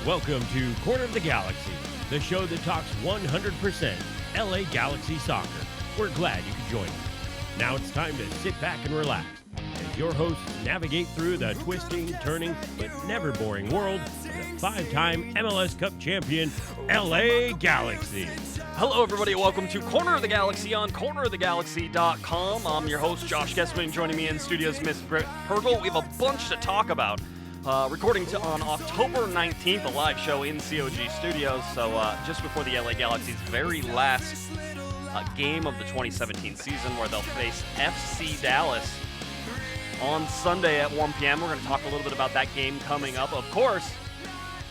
Welcome to Corner of the Galaxy, the show that talks 100% LA Galaxy soccer. We're glad you could join us. Now it's time to sit back and relax as your hosts navigate through the twisting, turning, but never boring world of the five-time MLS Cup champion, LA Galaxy. Hello, everybody. Welcome to Corner of the Galaxy on cornerofthegalaxy.com. I'm your host, Josh Guesman. Joining me in studios, Miss Britt Pergl. We have a bunch to talk about. Recording on October 19th, a live show in COG Studios. So just before the LA Galaxy's very last game of the 2017 season, where they'll face FC Dallas on Sunday at 1 p.m. We're going to talk a little bit about that game coming up. Of course,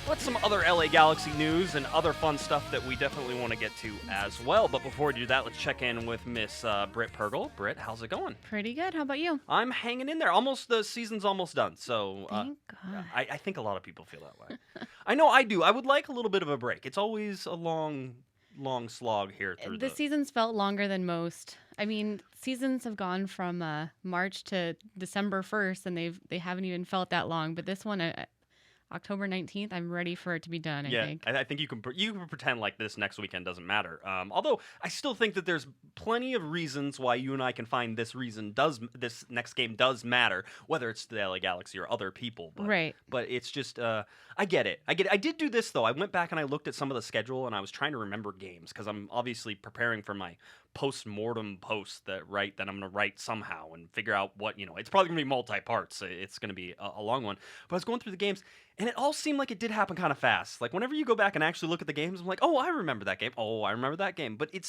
what's some other LA Galaxy news and other fun stuff that we definitely want to get to as well. But before we do that, let's check in with Miss Britt Pergl. Britt, how's it going? Pretty good. How about you? I'm hanging in there. The season's almost done. So Thank God. I think a lot of people feel that way. I know I do. I would like a little bit of a break. It's always a long slog here through the season's felt longer than most. I mean, seasons have gone from March to December 1st, and they haven't even felt that long. But this one, October 19th, I'm ready for it to be done, I think. I think you can pretend like this next weekend doesn't matter. Although I still think that there's plenty of reasons why you and I can find this next game does matter, whether it's the LA Galaxy or other people. Right. But it's just, I get it. I did do this, though. I went back and I looked at some of the schedule, and I was trying to remember games, because I'm obviously preparing for my post-mortem post that I'm going to write somehow and figure out what, it's probably going to be multi-parts. It's going to be a long one. But I was going through the games, and it all seemed like it did happen kind of fast. Like, whenever you go back and actually look at the games, I'm like, oh, I remember that game. Oh, I remember that game. But it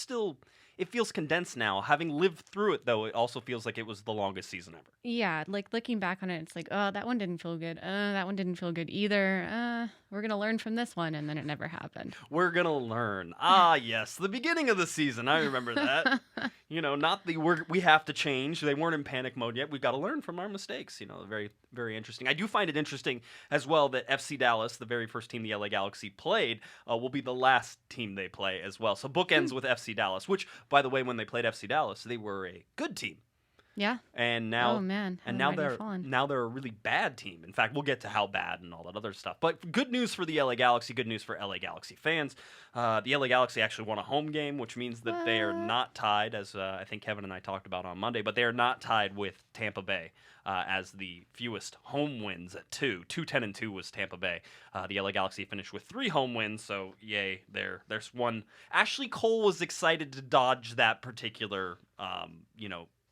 feels condensed now. Having lived through it, though, it also feels like it was the longest season ever. Yeah, like looking back on it, it's like, oh, that one didn't feel good. That one didn't feel good either. We're going to learn from this one, and then it never happened. We're going to learn. Ah, yes, the beginning of the season. I remember that. Not we have to change. They weren't in panic mode yet. We've got to learn from our mistakes. Very, very interesting. I do find it interesting as well that FC Dallas, the very first team the LA Galaxy played, will be the last team they play as well. So bookends with FC Dallas, which, by the way, when they played FC Dallas, they were a good team. Yeah. And now, oh man, now they're a really bad team. In fact, we'll get to how bad and all that other stuff. But good news for the LA Galaxy. Good news for LA Galaxy fans. The LA Galaxy actually won a home game, which means that they are not tied, as I think Kevin and I talked about on Monday. But they are not tied with Tampa Bay as the fewest home wins at 2. 2-10-2 was Tampa Bay. The LA Galaxy finished with 3 home wins. So yay, there's one. Ashley Cole was excited to dodge that particular,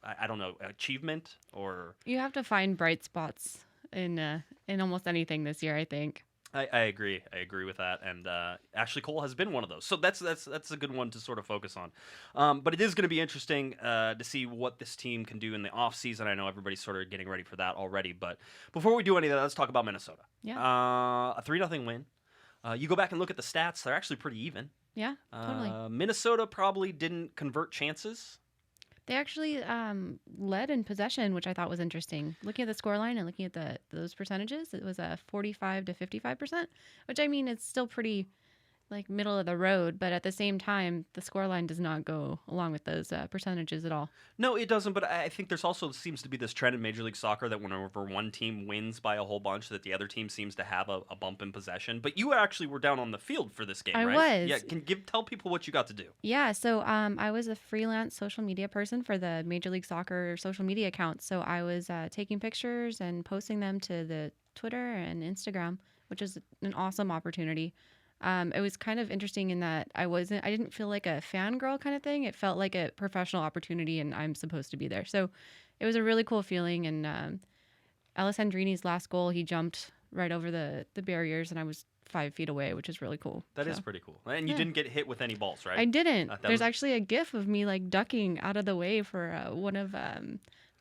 I don't know, achievement or... You have to find bright spots in almost anything this year, I think. I agree. I agree with that. And Ashley Cole has been one of those. So that's a good one to sort of focus on. But it is going to be interesting to see what this team can do in the offseason. I know everybody's sort of getting ready for that already. But before we do any of that, let's talk about Minnesota. Yeah. A 3-0 win. You go back and look at the stats. They're actually pretty even. Yeah, totally. Minnesota probably didn't convert chances. They actually led in possession, which I thought was interesting. Looking at the scoreline and looking at those percentages, it was a 45 to 55%, which I mean, it's still pretty like middle of the road, but at the same time, the scoreline does not go along with those percentages at all. No, it doesn't, but I think there's also seems to be this trend in Major League Soccer that whenever one team wins by a whole bunch, that the other team seems to have a bump in possession. But you actually were down on the field for this game, right? I was. Yeah, tell people what you got to do. Yeah, so I was a freelance social media person for the Major League Soccer social media account, so I was taking pictures and posting them to the Twitter and Instagram, which is an awesome opportunity. It was kind of interesting in that I didn't feel like a fangirl kind of thing. It felt like a professional opportunity, and I'm supposed to be there. So it was a really cool feeling. And Alessandrini's last goal, he jumped right over the barriers, and I was 5 feet away, which is really cool. That is pretty cool. And you didn't get hit with any balls, right? I didn't. There's actually a GIF of me like ducking out of the way for one of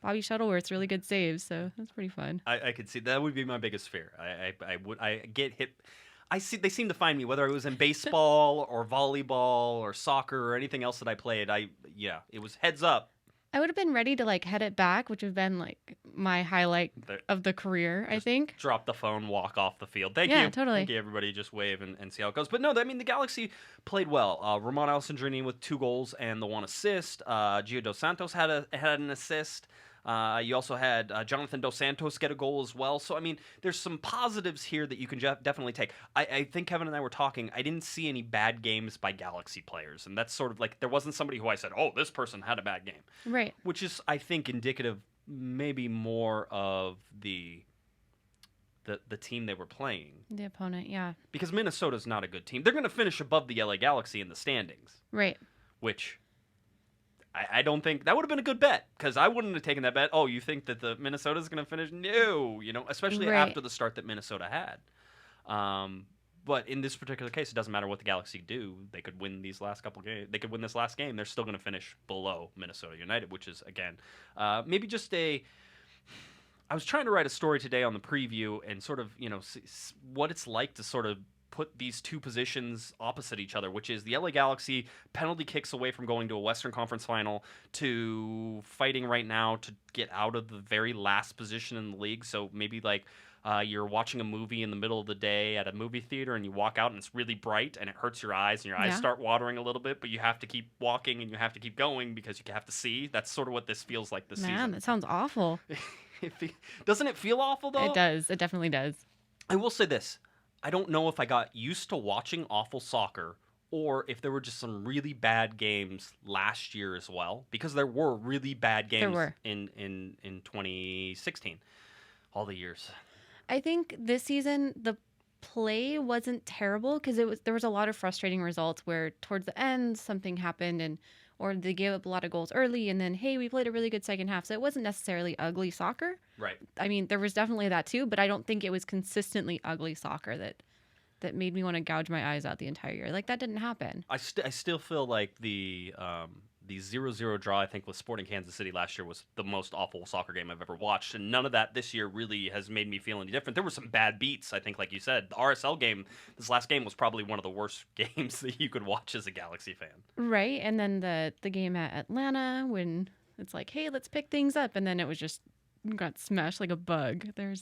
Bobby Shuttleworth's really good saves. So that's pretty fun. I could see that would be my biggest fear. I get hit. They seem to find me, whether it was in baseball or volleyball or soccer or anything else that I played. It was heads up. I would have been ready to like head it back, which would have been like my highlight of the career, I think. Drop the phone, walk off the field. Thank you. Yeah, totally. Thank you, everybody. Just wave and see how it goes. But no, I mean, the Galaxy played well. Ramon Alessandrini with 2 goals and the 1 assist. Giovanni dos Santos had an assist. You also had Jonathan dos Santos get a goal as well. So, I mean, there's some positives here that you can definitely take. I think Kevin and I were talking. I didn't see any bad games by Galaxy players. And that's sort of like, there wasn't somebody who I said, oh, this person had a bad game. Right. Which is, I think, indicative maybe more of the team they were playing. The opponent, yeah. Because Minnesota's not a good team. They're going to finish above the LA Galaxy in the standings. Right. Which I don't think that would have been a good bet, because I wouldn't have taken that bet. Oh, you think that the Minnesota's going to finish? No, especially Right. after the start that Minnesota had. But in this particular case, it doesn't matter what the Galaxy do. They could win these last couple games. They could win this last game. They're still going to finish below Minnesota United, which is, again, maybe just a... I was trying to write a story today on the preview and sort of, what it's like to sort of put these two positions opposite each other, which is the LA Galaxy penalty kicks away from going to a Western Conference final to fighting right now to get out of the very last position in the league. So maybe like you're watching a movie in the middle of the day at a movie theater and you walk out and it's really bright and it hurts your eyes and your eyes start watering a little bit, but you have to keep walking and you have to keep going because you have to see. That's sort of what this feels like this season. Man, that sounds awful. Doesn't it feel awful, though? It does. It definitely does. I will say this. I don't know if I got used to watching awful soccer or if there were just some really bad games last year as well, because there were really bad games in 2016. All the years. I think this season the play wasn't terrible because there was a lot of frustrating results where towards the end something happened or they gave up a lot of goals early and then, hey, we played a really good second half. So it wasn't necessarily ugly soccer. Right. I mean, there was definitely that too, but I don't think it was consistently ugly soccer that made me want to gouge my eyes out the entire year. Like, that didn't happen. I still feel like the 0-0 draw, I think, with Sporting Kansas City last year was the most awful soccer game I've ever watched, and none of that this year really has made me feel any different. There were some bad beats, I think, like you said. The RSL game, this last game, was probably one of the worst games that you could watch as a Galaxy fan. Right, and then the game at Atlanta when it's like, hey, let's pick things up, and then it was just got smashed like a bug. There's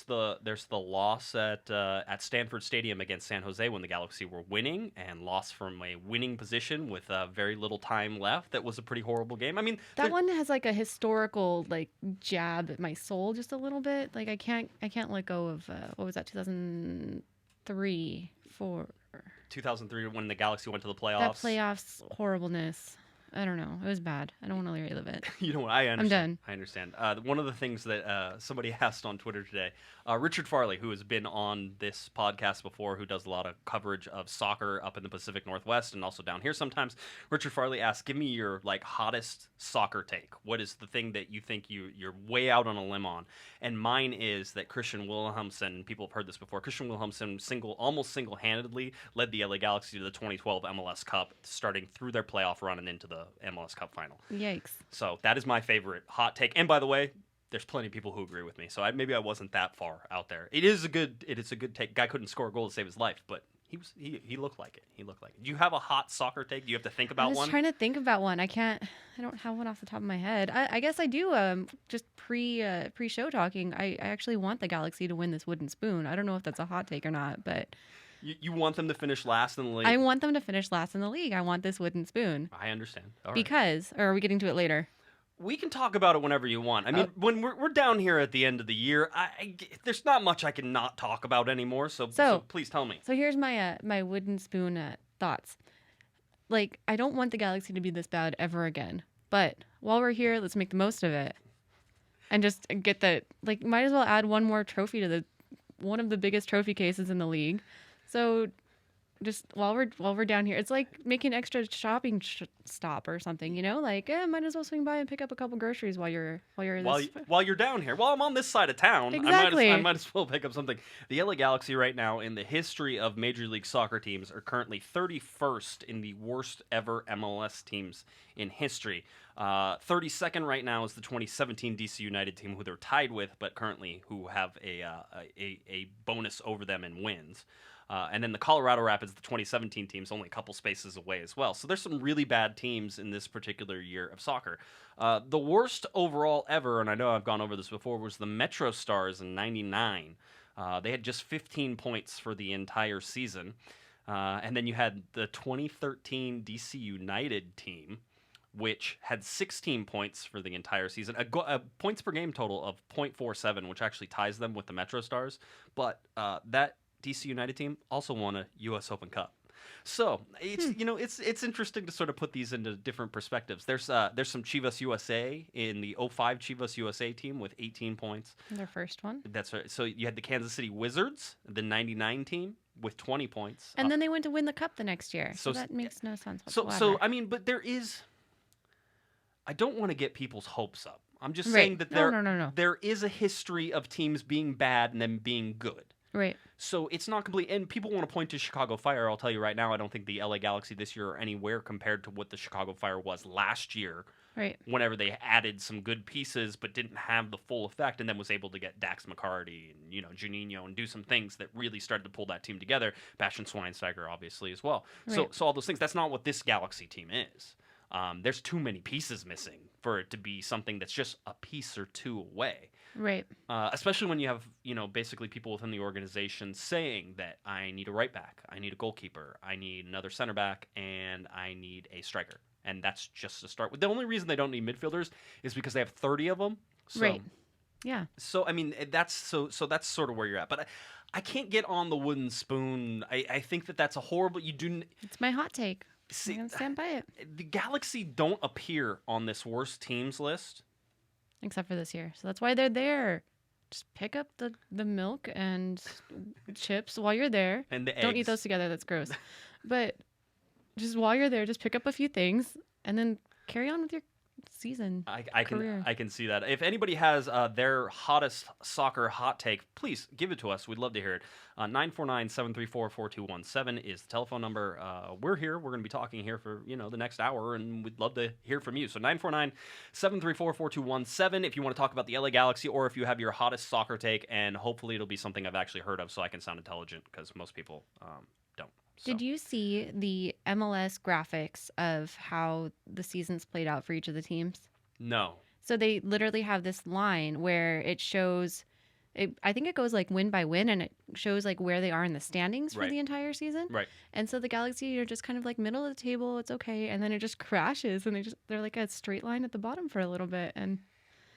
the loss at Stanford Stadium against San Jose when the Galaxy were winning and lost from a winning position with very little time left. That was a pretty horrible game. I mean, that one has like a historical like jab at my soul just a little bit. Like I can't let go of what was that 2003 when the Galaxy went to the playoffs. That playoffs horribleness. I don't know. It was bad. I don't want to relive it. You know what? I understand. I'm done. I understand. One of the things that somebody asked on Twitter today, Richard Farley, who has been on this podcast before, who does a lot of coverage of soccer up in the Pacific Northwest and also down here sometimes. Richard Farley asked, give me your hottest soccer take. What is the thing that you think you're way out on a limb on? And mine is that Christian Wilhelmsen, people have heard this before, Christian Wilhelmsen almost single-handedly led the LA Galaxy to the 2012 MLS Cup, starting through their playoff run and into the MLS Cup final. Yikes. So that is my favorite hot take. And by the way, there's plenty of people who agree with me. So maybe I wasn't that far out there. It is a good take. Guy couldn't score a goal to save his life, but he looked like it. He looked like it. Do you have a hot soccer take? Do you have to think about one? I was trying to think about one. I don't have one off the top of my head. I guess I do. Just pre-show talking, I actually want the Galaxy to win this wooden spoon. I don't know if that's a hot take or not, but you want them to finish last in the league? I want them to finish last in the league. I want this wooden spoon. I understand. All right. Because, or are we getting to it later? We can talk about it whenever you want. I mean, when we're down here at the end of the year, there's not much I can not talk about anymore. So please tell me. So here's my my wooden spoon thoughts. Like, I don't want the Galaxy to be this bad ever again. But while we're here, let's make the most of it, and just get might as well add one more trophy to one of the biggest trophy cases in the league. So just while we're down here, it's like making an extra shopping stop or something, might as well swing by and pick up a couple groceries while you're down here. While I'm on this side of town, exactly. I might as well pick up something. The LA Galaxy right now in the history of Major League Soccer teams are currently 31st in the worst ever MLS teams in history. 32nd right now is the 2017 DC United team, who they're tied with, but currently who have a bonus over them in wins. And then the Colorado Rapids, the 2017 team, is only a couple spaces away as well. So there's some really bad teams in this particular year of soccer. The worst overall ever, and I know I've gone over this before, was the Metro Stars in '99. They had just 15 points for the entire season. And then you had the 2013 DC United team which had 16 points for the entire season, a points per game total of 0.47, which actually ties them with the Metro Stars. But that DC United team also won a U.S. Open Cup. So it's interesting to sort of put these into different perspectives. There's some Chivas USA in the 05 Chivas USA team with 18 points. Their first one. That's right. So you had the Kansas City Wizards, the 99 team with 20 points. And then they went to win the cup the next year. So that makes no sense whatsoever. So I mean, but there is. I don't want to get people's hopes up. I'm just saying that there is a history of teams being bad and then being good. Right. So it's not complete. And people want to point to Chicago Fire. I'll tell you right now, I don't think the LA Galaxy this year are anywhere compared to what the Chicago Fire was last year. Right. Whenever they added some good pieces but didn't have the full effect, and then was able to get Dax McCarty and Juninho and do some things that really started to pull that team together. Bastian Schweinsteiger, obviously, as well. Right. So all those things. That's not what this Galaxy team is. There's too many pieces missing for it to be something that's just a piece or two away. Right. Especially when you have, basically people within the organization saying that I need a right back, I need a goalkeeper, I need another center back, and I need a striker. And that's just to start with. The only reason they don't need midfielders is because they have 30 of them. So, right. Yeah. So, I mean, that's sort of where you're at. But I can't get on the wooden spoon. I think that's a horrible... It's my hot take. See, I'm going to stand by it. The Galaxy don't appear on this worst teams list. Except for this year. So that's why they're there. Just pick up the milk and chips while you're there. And the eggs. Don't eat those together. That's gross. But just while you're there, just pick up a few things and then carry on with your season. I can see that. If anybody has their hottest soccer hot take, please give it to us. We'd love to hear it. 949-734-4217 is the telephone number. We're here. We're going to be talking here for the next hour, and we'd love to hear from you. So 949-734-4217 if you want to talk about the LA Galaxy, or if you have your hottest soccer take, and hopefully it'll be something I've actually heard of so I can sound intelligent, because most people don't. So. Did you see the MLS graphics of how the seasons played out for each of the teams? No. So they literally have this line where it shows, I think it goes like win by win, and it shows like where they are in the standings for the entire season. Right. And so the Galaxy are just kind of like middle of the table, it's okay, and then it just crashes, and they're like a straight line at the bottom for a little bit, and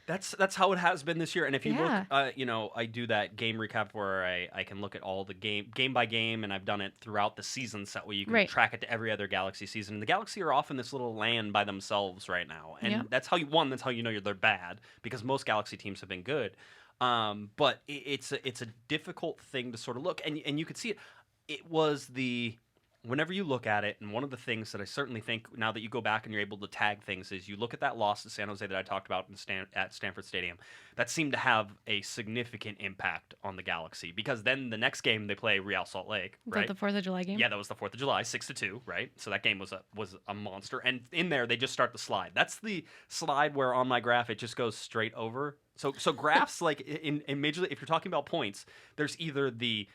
That's how it has been this year. And if you look, I do that game recap where I can look at all the game by game, and I've done it throughout the season, so that way you can track it to every other Galaxy season. And the Galaxy are off in this little land by themselves right now, and that's how you know they're bad, because most Galaxy teams have been good. But it's a difficult thing to sort of look, and you could see it. It was whenever you look at it, and one of the things that I certainly think now that you go back and you're able to tag things is you look at that loss to San Jose that I talked about at Stanford Stadium. That seemed to have a significant impact on the Galaxy, because then the next game they play Real Salt Lake, right? Was that the 4th of July game? Yeah, that was the 4th of July, 6-2, right? So that game was a monster. And in there, they just start the slide. That's the slide where on my graph it just goes straight over. So graphs like in Major League, if you're talking about points, there's either the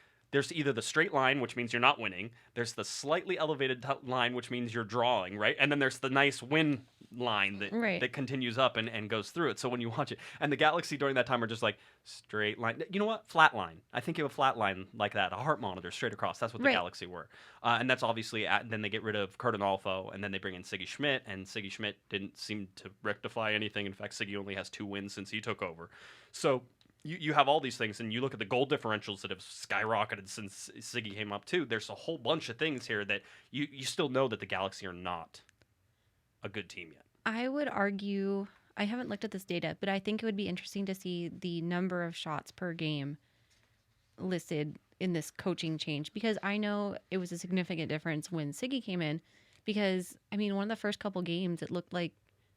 straight line, which means you're not winning. There's the slightly elevated line, which means you're drawing, right? And then there's the nice win line that continues up and goes through it. So when you watch it, and the Galaxy during that time are just like straight line. You know what? Flat line. I think you have a flat line like that, a heart monitor straight across. That's what the Galaxy were. And that's obviously, then they get rid of Cardinalfo, and then they bring in Siggy Schmidt, and Siggy Schmidt didn't seem to rectify anything. In fact, Siggy only has 2 wins since he took over. So you have all these things, and you look at the goal differentials that have skyrocketed since Siggy came up too. There's a whole bunch of things here that you still know that the Galaxy are not a good team yet. I would argue, I haven't looked at this data, but I think it would be interesting to see the number of shots per game listed in this coaching change, because I know it was a significant difference when Siggy came in, because, I mean, one of the first couple games, it looked like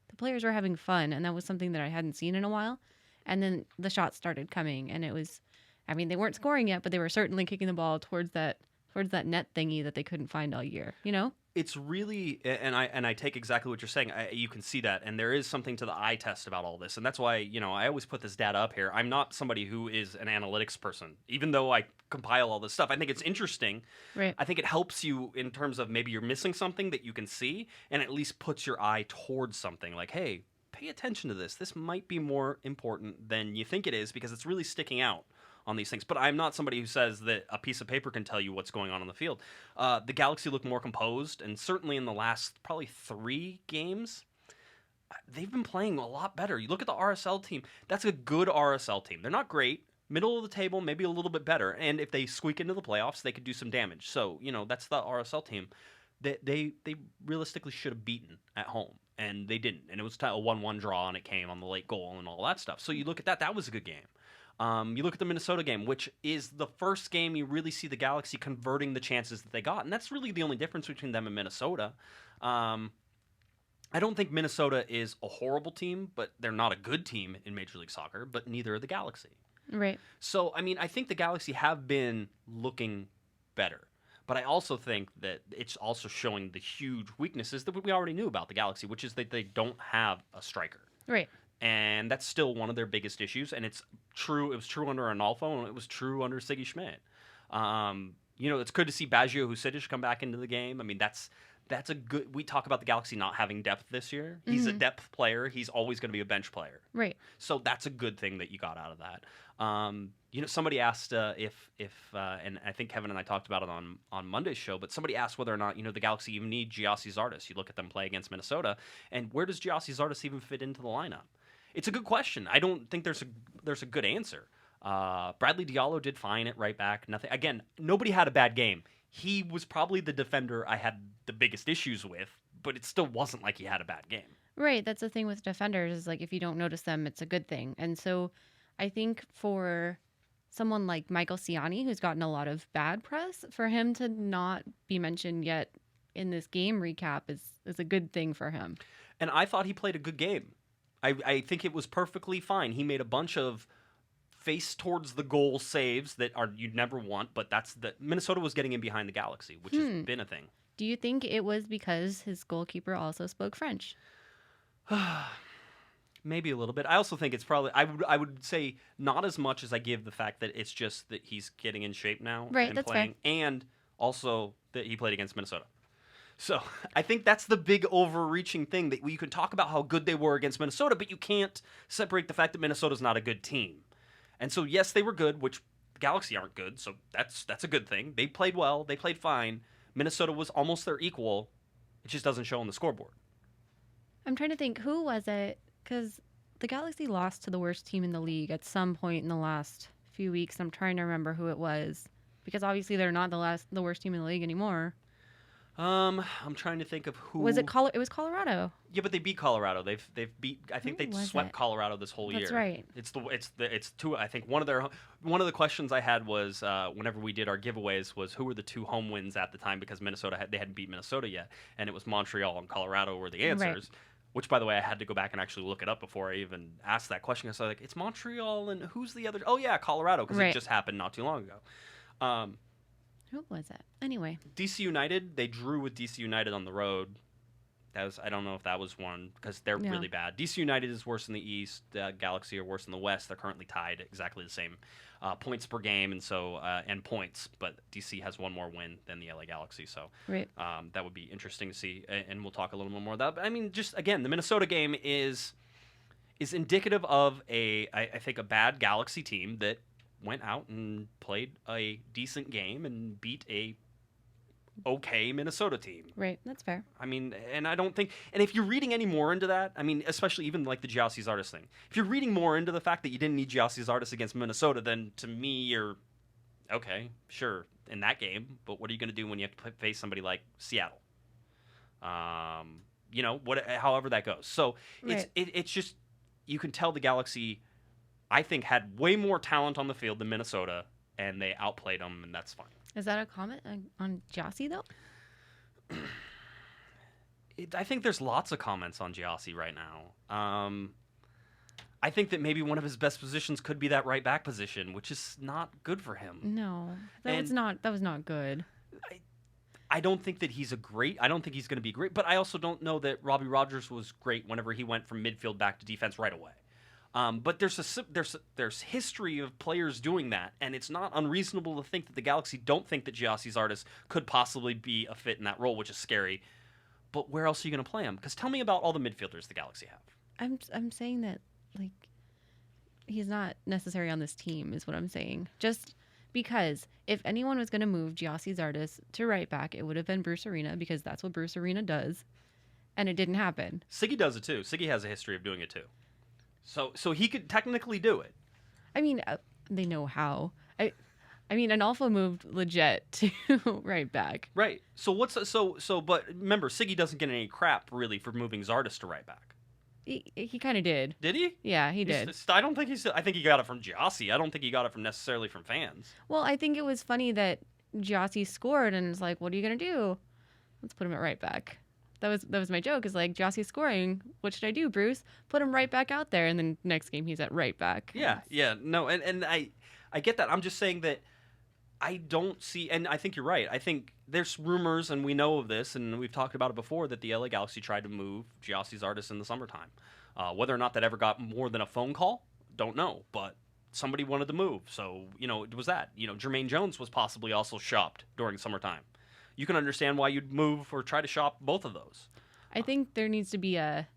the players were having fun, and that was something that I hadn't seen in a while. And then the shots started coming, and it was, I mean, they weren't scoring yet, but they were certainly kicking the ball towards that net thingy that they couldn't find all year, It's really, and I take exactly what you're saying. You can see that, and there is something to the eye test about all this, and that's why I always put this data up here. I'm not somebody who is an analytics person, even though I compile all this stuff. I think it's interesting. Right. I think it helps you in terms of maybe you're missing something that you can see, and at least puts your eye towards something like, hey, pay attention to this. This might be more important than you think it is, because it's really sticking out on these things. But I'm not somebody who says that a piece of paper can tell you what's going on the field. The Galaxy look more composed, and certainly in the last probably 3 games, they've been playing a lot better. You look at the RSL team. That's a good RSL team. They're not great. Middle of the table, maybe a little bit better. And if they squeak into the playoffs, they could do some damage. So, that's the RSL team that they realistically should have beaten at home. And they didn't. And it was a 1-1 draw, and it came on the late goal and all that stuff. So you look at that. That was a good game. You look at the Minnesota game, which is the first game you really see the Galaxy converting the chances that they got. And that's really the only difference between them and Minnesota. I don't think Minnesota is a horrible team, but they're not a good team in Major League Soccer, but neither are the Galaxy. Right. So, I think the Galaxy have been looking better. But I also think that it's also showing the huge weaknesses that we already knew about the Galaxy, which is that they don't have a striker. Right. And that's still one of their biggest issues. And it's true. It was true under Arnolfo, and it was true under Siggy Schmidt. It's good to see Baggio Husidic come back into the game. That's a good. We talk about the Galaxy not having depth this year. He's a depth player. He's always going to be a bench player. Right. So that's a good thing that you got out of that. Somebody asked if and I think Kevin and I talked about it on Monday's show, but somebody asked whether or not the Galaxy even need Gyasi Zardes. You look at them play against Minnesota, and where does Gyasi Zardes even fit into the lineup? It's a good question. I don't think there's a good answer. Bradley Diallo did fine at right back. Nothing. Again, nobody had a bad game. He was probably the defender I had the biggest issues with, but it still wasn't like he had a bad game. Right. That's the thing with defenders is like if you don't notice them, it's a good thing. And so I think for someone like Michael Ciani, who's gotten a lot of bad press, for him to not be mentioned yet in this game recap is a good thing for him. And I thought he played a good game. I think it was perfectly fine. He made a bunch of face towards the goal saves that you'd never want, but Minnesota was getting in behind the Galaxy, which has been a thing. Do you think it was because his goalkeeper also spoke French? Maybe a little bit. I also think it's probably I would say not as much as I give the fact that it's just that he's getting in shape now and that's playing, fair. and also that he played against Minnesota. So I think that's the big overreaching thing that you can talk about how good they were against Minnesota, but you can't separate the fact that Minnesota's not a good team. And so yes, they were good, which the Galaxy aren't good, so that's a good thing. They played well, they played fine. Minnesota was almost their equal. It just doesn't show on the scoreboard. I'm trying to think, who was it? Because the Galaxy lost to the worst team in the league at some point in the last few weeks. I'm trying to remember who it was, because obviously they're not the worst team in the league anymore. I'm trying to think of who was it. It was Colorado. Yeah, but they beat Colorado. They've beat. I think they swept Colorado this whole year. That's right. It's two. I think one of the questions I had was whenever we did our giveaways was who were the two home wins at the time, because they hadn't beat Minnesota yet, and it was Montreal and Colorado were the answers. Right. Which, by the way, I had to go back and actually look it up before I even asked that question. I was like, it's Montreal, and who's the other? Oh yeah, Colorado, because it just happened not too long ago. Who was it? Anyway. DC United, they drew with DC United on the road. I don't know if that was one, because they're really bad. DC United is worse in the East. Galaxy are worse in the West. They're currently tied exactly the same points per game and points, but DC has one more win than the LA Galaxy. So that would be interesting to see, and we'll talk a little bit more about that. But just again, the Minnesota game is indicative of I think a bad Galaxy team that went out and played a decent game and beat a okay Minnesota team. Right, that's fair. And I don't think, and if you're reading any more into that, especially even like the Gyasi Zardes thing, if you're reading more into the fact that you didn't need Gyasi Zardes against Minnesota, then to me you're okay, sure, in that game, but what are you going to do when you have to face somebody like Seattle? However that goes. So it's just, you can tell the Galaxy, I think, had way more talent on the field than Minnesota, and they outplayed them, and that's fine. Is that a comment on Gyasi, though? I think there's lots of comments on Gyasi right now. I think that maybe one of his best positions could be that right back position, which is not good for him. No, that was not good. I don't think that I don't think he's going to be great, but I also don't know that Robbie Rogers was great whenever he went from midfield back to defense right away. But there's history of players doing that, and it's not unreasonable to think that the Galaxy don't think that Gyasi Zardes could possibly be a fit in that role, which is scary. But where else are you going to play him? Because tell me about all the midfielders the Galaxy have. I'm saying that he's not necessary on this team, is what I'm saying. Just because if anyone was going to move Gyasi Zardes to right back, it would have been Bruce Arena, because that's what Bruce Arena does. and it didn't happen. Siggy does it too. Siggy has a history of doing it too. So he could technically do it. I mean, they know how. I mean, Analfo moved legit to right back. Right. So but remember, Siggy doesn't get any crap really for moving Zardes to right back. He kind of did. Did he? Yeah, he did. I think he got it from Gyasi. I don't think he got it from necessarily from fans. Well, I think it was funny that Gyasi scored and it's like, what are you gonna do? Let's put him at right back. That was my joke. Is like, Gyasi scoring. What should I do, Bruce? Put him right back out there, and then next game he's at right back. Yeah. No, and I get that. I'm just saying that I don't see, and I think you're right. I think there's rumors, and we know of this, and we've talked about it before, that the LA Galaxy tried to move Gyasi Zardes in the summertime. Whether or not that ever got more than a phone call, don't know. But somebody wanted to move, so it was that. Jermaine Jones was possibly also shopped during summertime. You can understand why you'd move or try to shop both of those. I think there needs to be a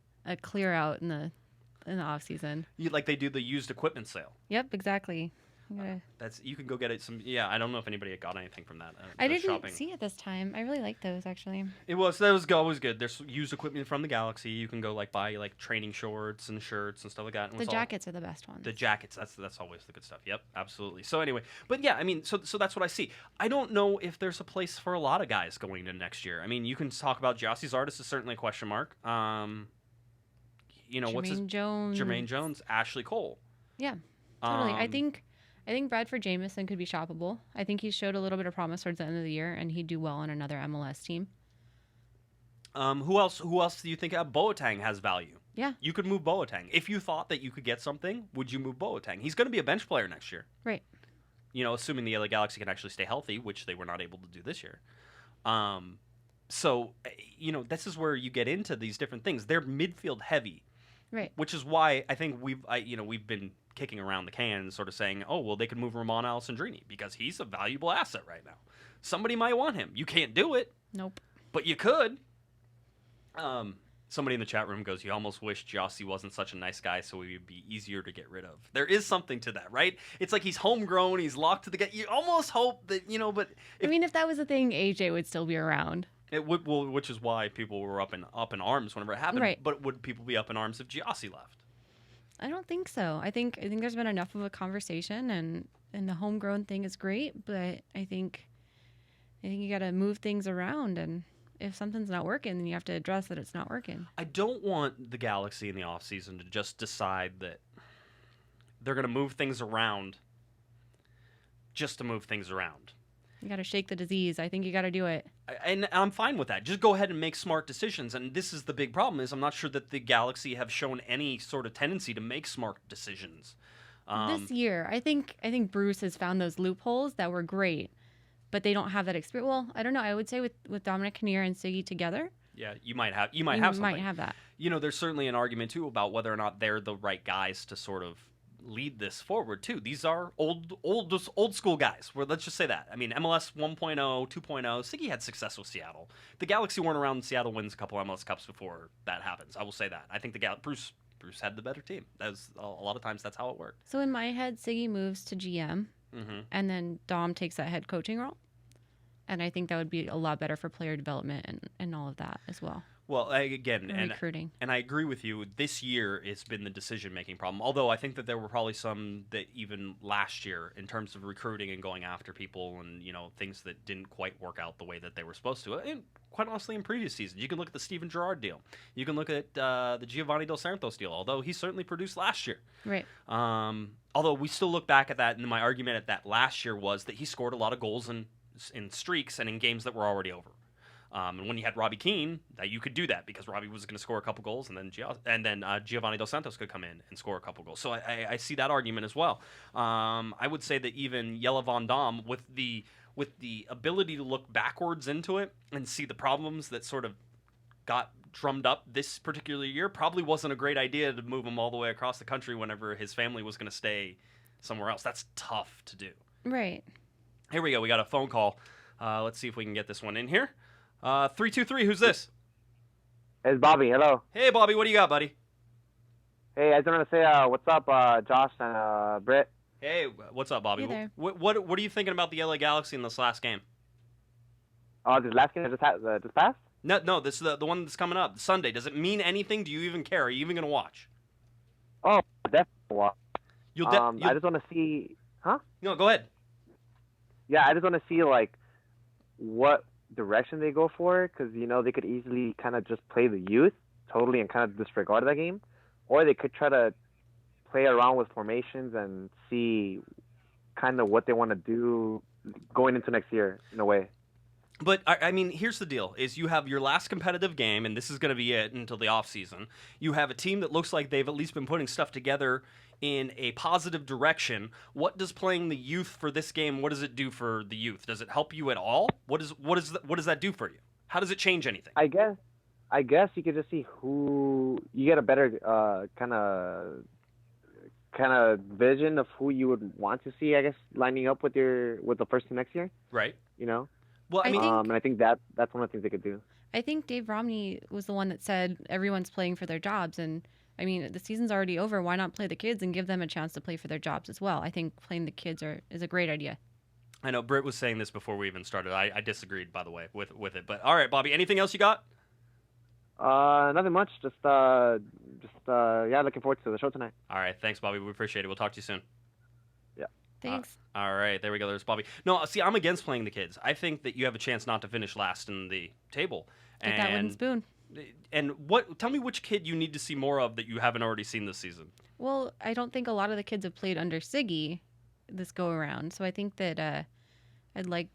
clear out in the off season. Like they do the used equipment sale. Yep, exactly. You can go get it some. Yeah, I don't know if anybody got anything from that. I didn't see it this time. I really like those actually. That was always good. There's used equipment from the Galaxy. You can go buy training shorts and shirts and stuff like that. And the jackets are the best ones. The jackets, that's always the good stuff. Yep, absolutely. So anyway, but yeah, I mean, so that's what I see. I don't know if there's a place for a lot of guys going into next year. I mean, you can talk about Gyasi Zardes is certainly a question mark. Jermaine Jones, Ashley Cole. Yeah, totally. I think Bradford Jamieson could be shoppable. I think he showed a little bit of promise towards the end of the year, and he'd do well on another MLS team. Who else do you think Boateng has value? Yeah. You could move Boateng. If you thought that you could get something, would you move Boateng? He's going to be a bench player next year. Right. Assuming the LA Galaxy can actually stay healthy, which they were not able to do this year. So, this is where you get into these different things. They're midfield heavy. Right. Which is why I think we've been kicking around the can, sort of saying, oh, well, they could move Roman Alessandrini because he's a valuable asset right now. Somebody might want him. You can't do it. Nope. But you could. Somebody in the chat room goes, you almost wish Gyasi wasn't such a nice guy so he would be easier to get rid of. There is something to that, right? It's like he's homegrown, he's locked to the You almost hope that, but... if that was a thing, AJ would still be around. It would, which is why people were up in arms whenever it happened. Right. But would people be up in arms if Gyasi left? I don't think so. I think there's been enough of a conversation, and the homegrown thing is great, but I think you got to move things around, and if something's not working, then you have to address that it's not working. I don't want the Galaxy in the offseason to just decide that they're going to move things around just to move things around. You got to shake the disease. I think you got to do it. And I'm fine with that. Just go ahead and make smart decisions. And this is the big problem, is I'm not sure that the Galaxy have shown any sort of tendency to make smart decisions. This year, I think Bruce has found those loopholes that were great, but they don't have that experience. Well, I don't know. I would say with Dominic Kinnear and Siggy together. Yeah, you might have something. Might have that. There's certainly an argument too about whether or not they're the right guys to sort of lead this forward too. These are old school guys. Let's just say that. I mean, MLS 1.0, 2.0. Siggy had success with Seattle. The Galaxy weren't around. Seattle wins a couple MLS Cups before that happens. I will say that. I think Bruce had the better team. A lot of times that's how it worked. So in my head, Siggy moves to GM, and then Dom takes that head coaching role. And I think that would be a lot better for player development and all of that as well. Well, again, recruiting. And I agree with you. This year it's been the decision-making problem. Although I think that there were probably some that even last year in terms of recruiting and going after people and, things that didn't quite work out the way that they were supposed to. And quite honestly, in previous seasons, you can look at the Steven Gerrard deal. You can look at the Giovanni dos Santos deal, although he certainly produced last year. Right. Although we still look back at that, and my argument at that last year was that he scored a lot of goals in streaks and in games that were already over. And when you had Robbie Keane, you could do that because Robbie was going to score a couple goals, and then Giovanni dos Santos could come in and score a couple goals. So I see that argument as well. I would say that even Jelle Van Dam, with the ability to look backwards into it and see the problems that sort of got drummed up this particular year, probably wasn't a great idea to move him all the way across the country whenever his family was going to stay somewhere else. That's tough to do. Right. Here we go. We got a phone call. Let's see if we can get this one in here. 323, who's this? It's Bobby. Hello. Hey, Bobby. What do you got, buddy? Hey, I just want to say what's up, Josh and Britt. Hey, what's up, Bobby? Hey there. What are you thinking about the LA Galaxy in this last game? Oh, this last game just passed? No, this is the one that's coming up Sunday. Does it mean anything? Do you even care? Are you even going to watch? Oh, definitely watch. You'll I just want to see, huh? No, go ahead. Yeah, I just want to see like what direction they go for, because they could easily kind of just play the youth totally and kind of disregard that game, or they could try to play around with formations and see kind of what they want to do going into next year in a way. But, I mean, here's the deal, is you have your last competitive game, and this is going to be it until the offseason. You have a team that looks like they've at least been putting stuff together in a positive direction. What does playing the youth for this game, what does it do for the youth? Does it help you at all? What does that do for you? How does it change anything? I guess you could just see who you get a better kind of vision of who you would want to see, I guess, lining up with the first team next year. Right. Well, I think, and I think that's one of the things they could do. I think Dave Romney was the one that said everyone's playing for their jobs, and I mean the season's already over. Why not play the kids and give them a chance to play for their jobs as well? I think playing the kids is a great idea. I know Britt was saying this before we even started. I disagreed, by the way, with it. But all right, Bobby, anything else you got? Nothing much. Just looking forward to the show tonight. All right, thanks, Bobby. We appreciate it. We'll talk to you soon. Yeah. Thanks. All right, there we go. There's Bobby. No, see, I'm against playing the kids. I think that you have a chance not to finish last in the table. Get that wooden spoon. And tell me which kid you need to see more of that you haven't already seen this season. Well, I don't think a lot of the kids have played under Siggy this go around, so I think that I'd like.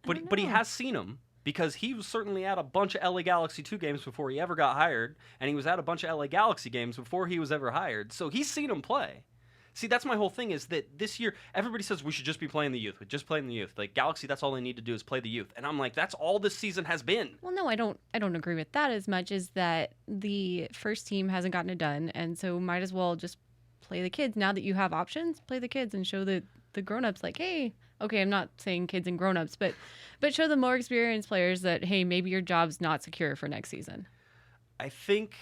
But he has seen them, because he was certainly at a bunch of LA Galaxy 2 games before he ever got hired, and he was at a bunch of LA Galaxy games before he was ever hired. So he's seen them play. See, that's my whole thing, is that this year, everybody says we should just be playing the youth. We're just playing the youth. Like, Galaxy, that's all they need to do is play the youth. And I'm like, that's all this season has been. Well, no, I don't agree with that as much as that the first team hasn't gotten it done, and so might as well just play the kids. Now that you have options, play the kids and show the grown-ups, like, hey, okay, I'm not saying kids and grown-ups, but show the more experienced players that, hey, maybe your job's not secure for next season. I think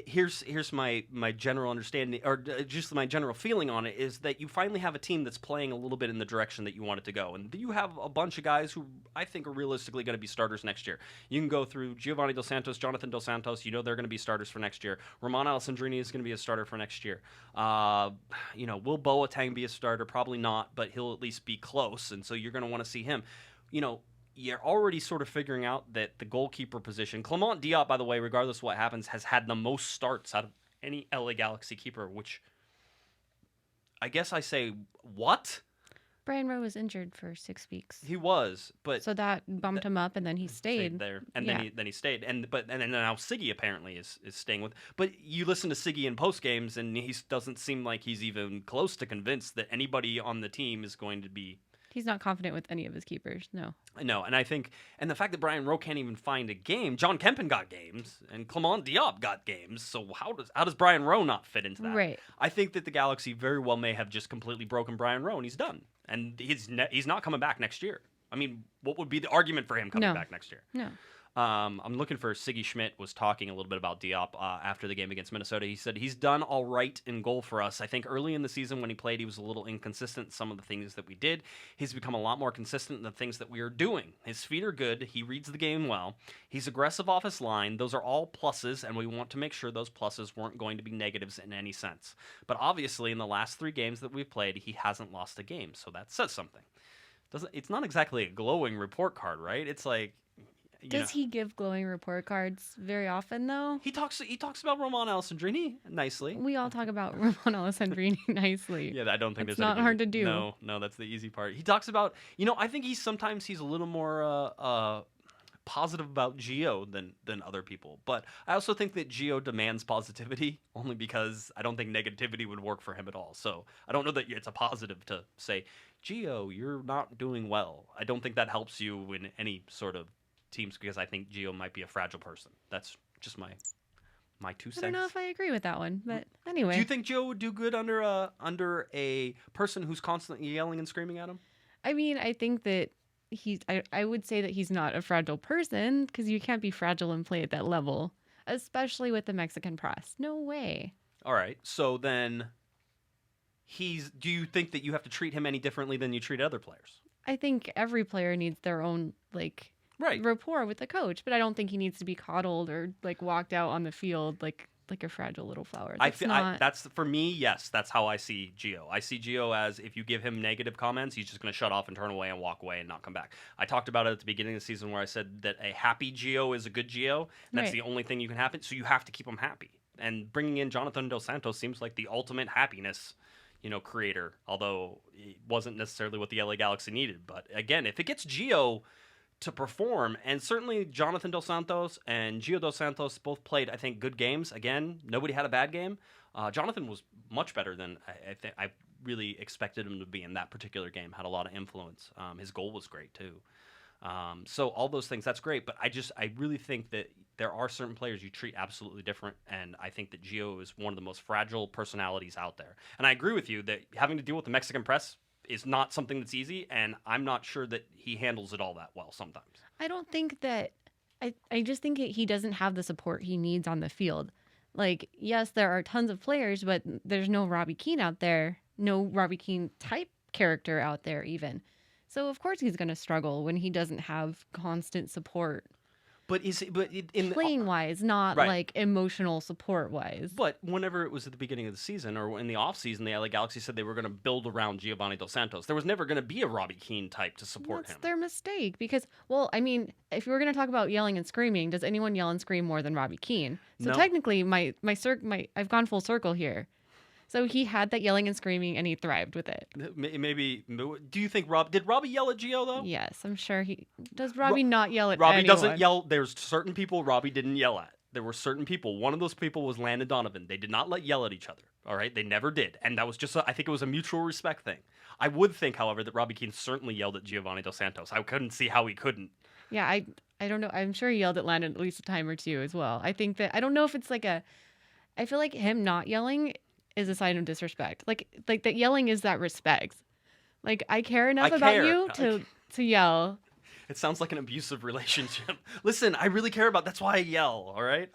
here's my general understanding, or just my general feeling on it, is that you finally have a team that's playing a little bit in the direction that you want it to go. And you have a bunch of guys who I think are realistically going to be starters next year. You can go through Giovanni dos Santos, Jonathan dos Santos. They're going to be starters for next year. Roman Alessandrini is going to be a starter for next year. Will Boateng be a starter? Probably not, but he'll at least be close. And so you're going to want to see him. You're already sort of figuring out that the goalkeeper position, Clement Diop, by the way, regardless of what happens, has had the most starts out of any LA Galaxy keeper, which I guess I say, what? Brian Rowe was injured for 6 weeks. He was, but so that bumped him up, and then he stayed there, and then he stayed, and then now Siggy apparently is staying with. But you listen to Siggy in post games, and he doesn't seem like he's even close to convinced that anybody on the team is going to be. He's not confident with any of his keepers, no. No, and I think, and the fact that Brian Rowe can't even find a game, John Kempen got games, and Clement Diop got games, so how does Brian Rowe not fit into that? Right. I think that the Galaxy very well may have just completely broken Brian Rowe, and he's done. And he's not coming back next year. I mean, what would be the argument for him coming back next year? No. I'm looking for Siggy Schmidt was talking a little bit about Diop after the game against Minnesota. He said he's done all right in goal for us. I think early in the season when he played, he was a little inconsistent in some of the things that we did. He's become a lot more consistent in the things that we are doing. His feet are good. He reads the game well. He's aggressive off his line. Those are all pluses, and we want to make sure those pluses weren't going to be negatives in any sense. But obviously, in the last 3 games that we've played, he hasn't lost a game, so that says something. It's not exactly a glowing report card, right? It's like... Does he give glowing report cards very often, though? He talks about Roman Alessandrini nicely. We all talk about Roman Alessandrini nicely. Yeah, I don't think it's not hard to do. No, that's the easy part. He talks about, I think he's a little more positive about Gio than other people. But I also think that Gio demands positivity only because I don't think negativity would work for him at all. So I don't know that it's a positive to say, Gio, you're not doing well. I don't think that helps you in any sort of teams because I think Gio might be a fragile person. That's just my 2 cents. I don't know if I agree with that one, but anyway. Do you think Gio would do good under a person who's constantly yelling and screaming at him? I mean, I think that I would say that he's not a fragile person because you can't be fragile and play at that level, especially with the Mexican press. No way. All right. So then do you think that you have to treat him any differently than you treat other players? I think every player needs their own, Right. rapport with the coach. But I don't think he needs to be coddled or like walked out on the field like a fragile little flower. That's for me. Yes, that's how I see Gio. I see Gio as if you give him negative comments, he's just going to shut off and turn away and walk away and not come back. I talked about it at the beginning of the season where I said that a happy Gio is a good Gio. That's Right. the only thing you can happen. So you have to keep him happy. And bringing in Jonathan Dos Santos seems like the ultimate happiness, creator. Although it wasn't necessarily what the LA Galaxy needed. But again, if it gets Gio to perform, and certainly Jonathan Dos Santos and Gio Dos Santos both played, I think, good games. Again, nobody had a bad game. Jonathan was much better than I really expected him to be in that particular game. Had a lot of influence. His goal was great too. So all those things, that's great. But I really think that there are certain players you treat absolutely different, and I think that Gio is one of the most fragile personalities out there. And I agree with you that having to deal with the Mexican press is not something that's easy, and I'm not sure that he handles it all that well sometimes. I don't think that. I just think he doesn't have the support he needs on the field. Like, yes, there are tons of players, but there's no Robbie Keane out there, no Robbie Keane type character out there even. So of course he's going to struggle when he doesn't have constant support. But Playing wise, not Right. like emotional support wise. But whenever it was at the beginning of the season or in the offseason, the LA Galaxy said they were going to build around Giovanni Dos Santos. There was never going to be a Robbie Keane type to support That's him. their mistake because, well, I mean, if you were going to talk about yelling and screaming, does anyone yell and scream more than Robbie Keane? So No. technically, I've gone full circle here. So he had that yelling and screaming, and he thrived with it. Maybe. Do you think did Robbie yell at Gio though? Yes, I'm sure he does. Robbie not yell at Robbie anyone? doesn't yell. There's certain people Robbie didn't yell at. There were certain people. One of those people was Landon Donovan. They did not yell at each other. All right, they never did, and that was just. I think it was a mutual respect thing. I would think, however, that Robbie Keane certainly yelled at Giovanni Dos Santos. I couldn't see how he couldn't. Yeah, I don't know. I'm sure he yelled at Landon at least a time or two as well. I think that I don't know if it's like I feel like him not yelling is a sign of disrespect. Like that yelling is that respect. Like I care enough about you to yell. It sounds like an abusive relationship. Listen, I really care about. That's why I yell. All right.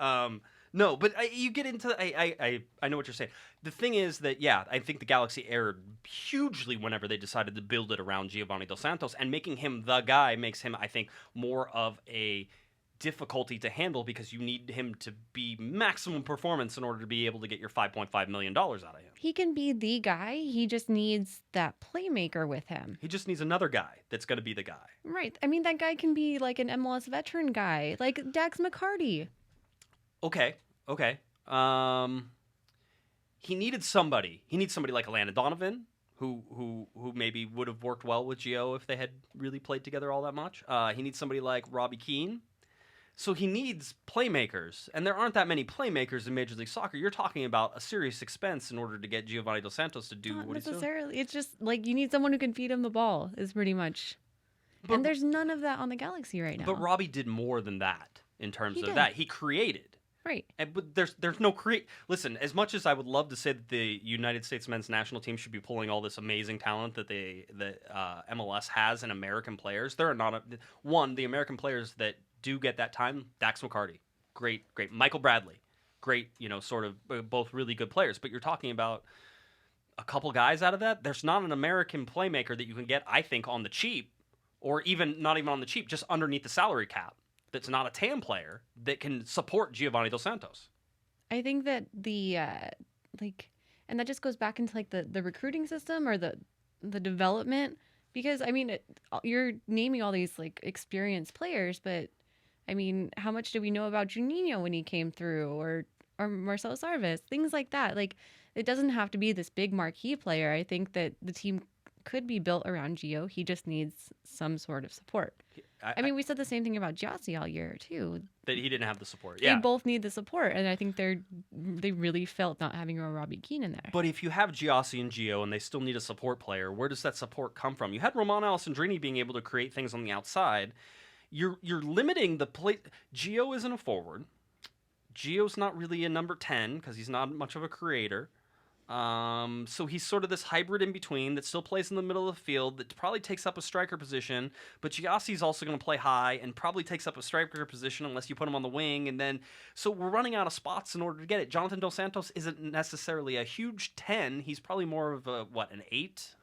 No, but you get into. I know what you're saying. The thing is that I think the Galaxy erred hugely whenever they decided to build it around Giovanni Dos Santos, and making him the guy makes him, I think, more of a difficulty to handle because you need him to be maximum performance in order to be able to get your $5.5 million out of him. He can be the guy. He just needs that playmaker with him. He just needs another guy that's going to be the guy. Right. I mean, that guy can be like an MLS veteran guy, like Dax McCarty. Okay. He needed somebody. He needs somebody like Landon Donovan, who maybe would have worked well with Gio if they had really played together all that much. He needs somebody like Robbie Keane. So he needs playmakers, and there aren't that many playmakers in Major League Soccer. You're talking about a serious expense in order to get Giovanni Dos Santos to do Not what he's doing. necessarily. It's just like you need someone who can feed him the ball is pretty much. And there's none of that on the Galaxy right now. But Robbie did more than that in terms of did. that. He created. Right. But there's no create. Listen, as much as I would love to say that the United States men's national team should be pulling all this amazing talent that MLS has in American players, there are not the American players that do get that time. Dax McCarty, great. Michael Bradley, great. Sort of both really good players. But you're talking about a couple guys out of that. There's not an American playmaker that you can get, I think, on the cheap, or not even on the cheap, just underneath the salary cap. That's not a TAM player that can support Giovanni Dos Santos. I think that and that just goes back into like the recruiting system or the development, because I mean you're naming all these like experienced players, but I mean how much do we know about Juninho when he came through, or Marcelo Zardes, things like that? Like it doesn't have to be this big marquee player. I think that the team could be built around Gio. He just needs some sort of support. I mean, we said the same thing about Gyasi all year too. That he didn't have the support. They both need the support, and I think they really felt not having a Robbie Keane in there. But if you have Gyasi and Gio and they still need a support player, where does that support come from? You had Romano Alessandrini being able to create things on the outside. You're limiting the play. Gio isn't a forward. Gio's not really a number 10 because he's not much of a creator. So he's sort of this hybrid in between that still plays in the middle of the field that probably takes up a striker position, but Gyasi's also going to play high and probably takes up a striker position unless you put him on the wing, and then so we're running out of spots in order to get it. Jonathan Dos Santos isn't necessarily a huge 10. He's probably more of an 8.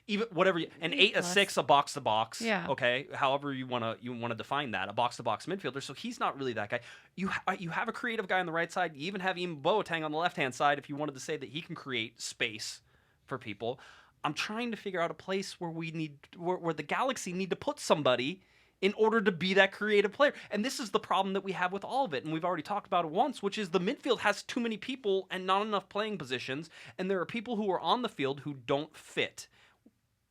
even whatever an 8, a 6, a box to box. Yeah. Okay. However you want to define that, a box to box midfielder. So he's not really that guy. You have a creative guy on the right side. You even have Emmanuel Boateng on the left hand side. If you wanted to say that he can create space for people, I'm trying to figure out a place where where the Galaxy need to put somebody in order to be that creative player. And this is the problem that we have with all of it, and we've already talked about it once, which is the midfield has too many people and not enough playing positions, and there are people who are on the field who don't fit.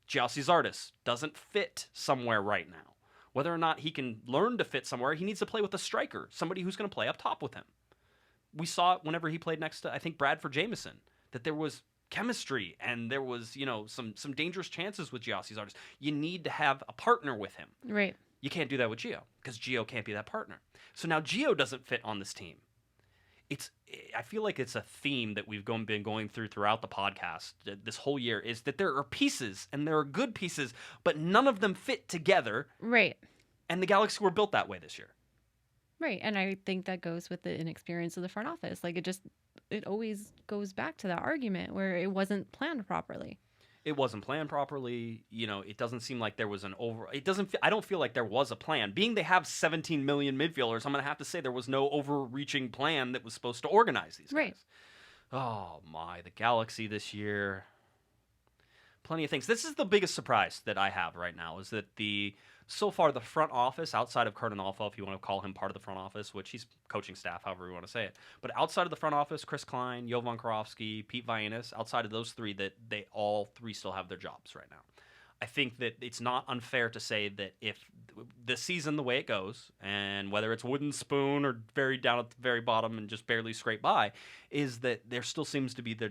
Gyasi Zardes doesn't fit somewhere right now. Whether or not he can learn to fit somewhere, he needs to play with a striker, somebody who's going to play up top with him. We saw it whenever he played next to, I think, Bradford Jamieson, that there was chemistry and there was, some dangerous chances with Gyasi Zardes. You need to have a partner with him. Right. You can't do that with Gio because Gio can't be that partner. So now Gio doesn't fit on this team. I feel like it's a theme that we've been going throughout the podcast this whole year, is that there are pieces and there are good pieces, but none of them fit together. Right. And the Galaxy were built that way this year. Right. And I think that goes with the inexperience of the front office. Like it always goes back to that argument where it wasn't planned properly. It wasn't planned properly. It doesn't seem like there was I don't feel like there was a plan. Being they have 17 million midfielders, I'm going to have to say there was no overreaching plan that was supposed to organize these guys. Right. Oh my, the Galaxy this year. Plenty of things. This is the biggest surprise that I have right now, is that so far the front office, outside of Cardinalfo, if you want to call him part of the front office, which he's coaching staff, however you want to say it, but outside of the front office, Chris Klein, Jovan Karofsky, Pete Vagenas, outside of those three, that they all three still have their jobs right now. I think that it's not unfair to say that if the season, the way it goes, and whether it's wooden spoon or very down at the very bottom and just barely scrape by, is that there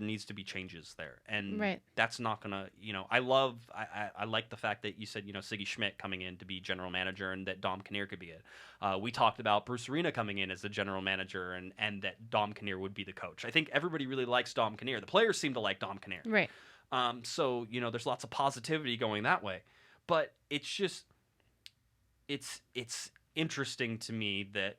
needs to be changes there. And right. That's not going to, I like the fact that you said, Siggy Schmidt coming in to be general manager and that Dom Kinnear could be it. We talked about Bruce Arena coming in as the general manager and that Dom Kinnear would be the coach. I think everybody really likes Dom Kinnear. The players seem to like Dom Kinnear. Right. So, there's lots of positivity going that way. But it's just, it's interesting to me that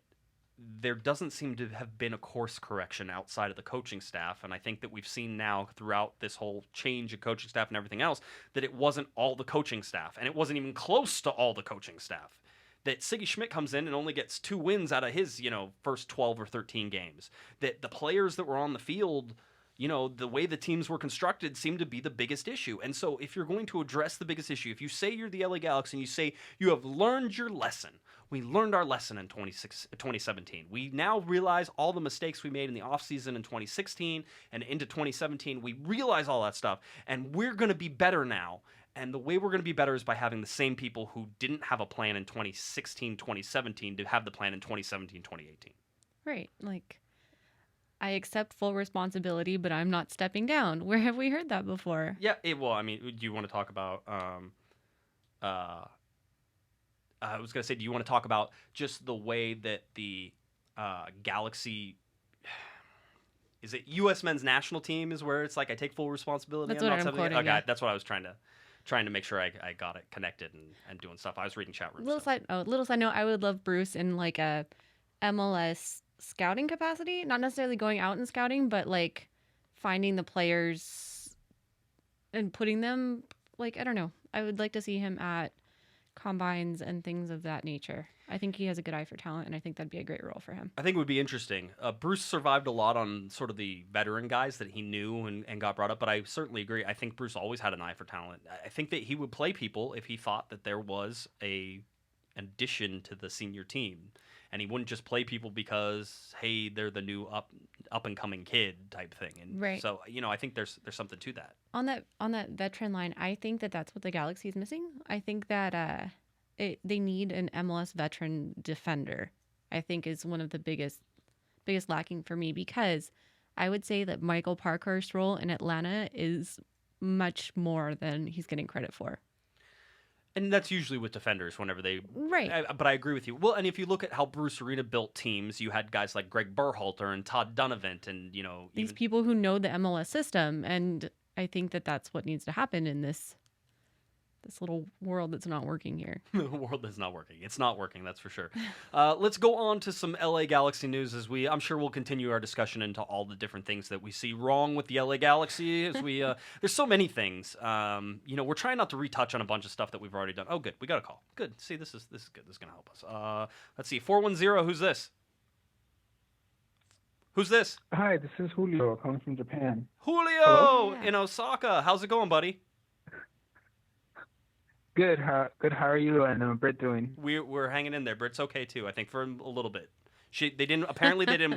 there doesn't seem to have been a course correction outside of the coaching staff. And I think that we've seen now throughout this whole change of coaching staff and everything else, that it wasn't all the coaching staff. And it wasn't even close to all the coaching staff. That Siggy Schmidt comes in and only gets 2 wins out of his, first 12 or 13 games. That the players that were on the field, the way the teams were constructed seemed to be the biggest issue. And so if you're going to address the biggest issue, if you say you're the LA Galaxy and you say you have learned your lesson, we learned our lesson in 2017. We now realize all the mistakes we made in the offseason in 2016 and into 2017. We realize all that stuff, and we're going to be better now. And the way we're going to be better is by having the same people who didn't have a plan in 2016, 2017 to have the plan in 2017, 2018. Right. Like, I accept full responsibility, but I'm not stepping down. Where have we heard that before? Yeah, do you want to talk about, I was going to say, do you want to talk about just the way that the Galaxy, is it U.S. men's national team is where it's like, I take full responsibility? That's what I'm quoting. Okay, yeah. That's what I was trying to make sure I got it connected and doing stuff. I was reading chat rooms. Little side note, I would love Bruce in like a MLS scouting capacity, not necessarily going out and scouting, but like finding the players and putting them, like, I don't know. I would like to see him at combines and things of that nature. I think he has a good eye for talent, and I think that'd be a great role for him. I think it would be interesting. Bruce survived a lot on sort of the veteran guys that he knew and got brought up, but I certainly agree. I think Bruce always had an eye for talent. I think that he would play people if he thought that there was an addition to the senior team. And he wouldn't just play people because, hey, they're the new up and coming kid type thing. And right. So, I think there's something to that. On that veteran line, I think that that's what the Galaxy is missing. I think that they need an MLS veteran defender. I think is one of the biggest lacking for me, because I would say that Michael Parkhurst's role in Atlanta is much more than he's getting credit for. And that's usually with defenders whenever they... Right. But I agree with you. Well, and if you look at how Bruce Arena built teams, you had guys like Greg Berhalter and Todd Dunavant and, these people who know the MLS system, and I think that that's what needs to happen in this this little world that's not working here. The world that's not working. It's not working, that's for sure. Let's go on to some LA Galaxy news as I'm sure we'll continue our discussion into all the different things that we see wrong with the LA Galaxy as there's so many things. We're trying not to retouch on a bunch of stuff that we've already done. Oh, good. We got a call. Good. See, this is good. This is going to help us. Let's see. 410, who's this? Who's this? Hi, this is Julio calling from Japan. Julio in Osaka. How's it going, buddy? Good. How are you and Britt doing? We're hanging in there. Britt's okay too. I think for a little bit. They didn't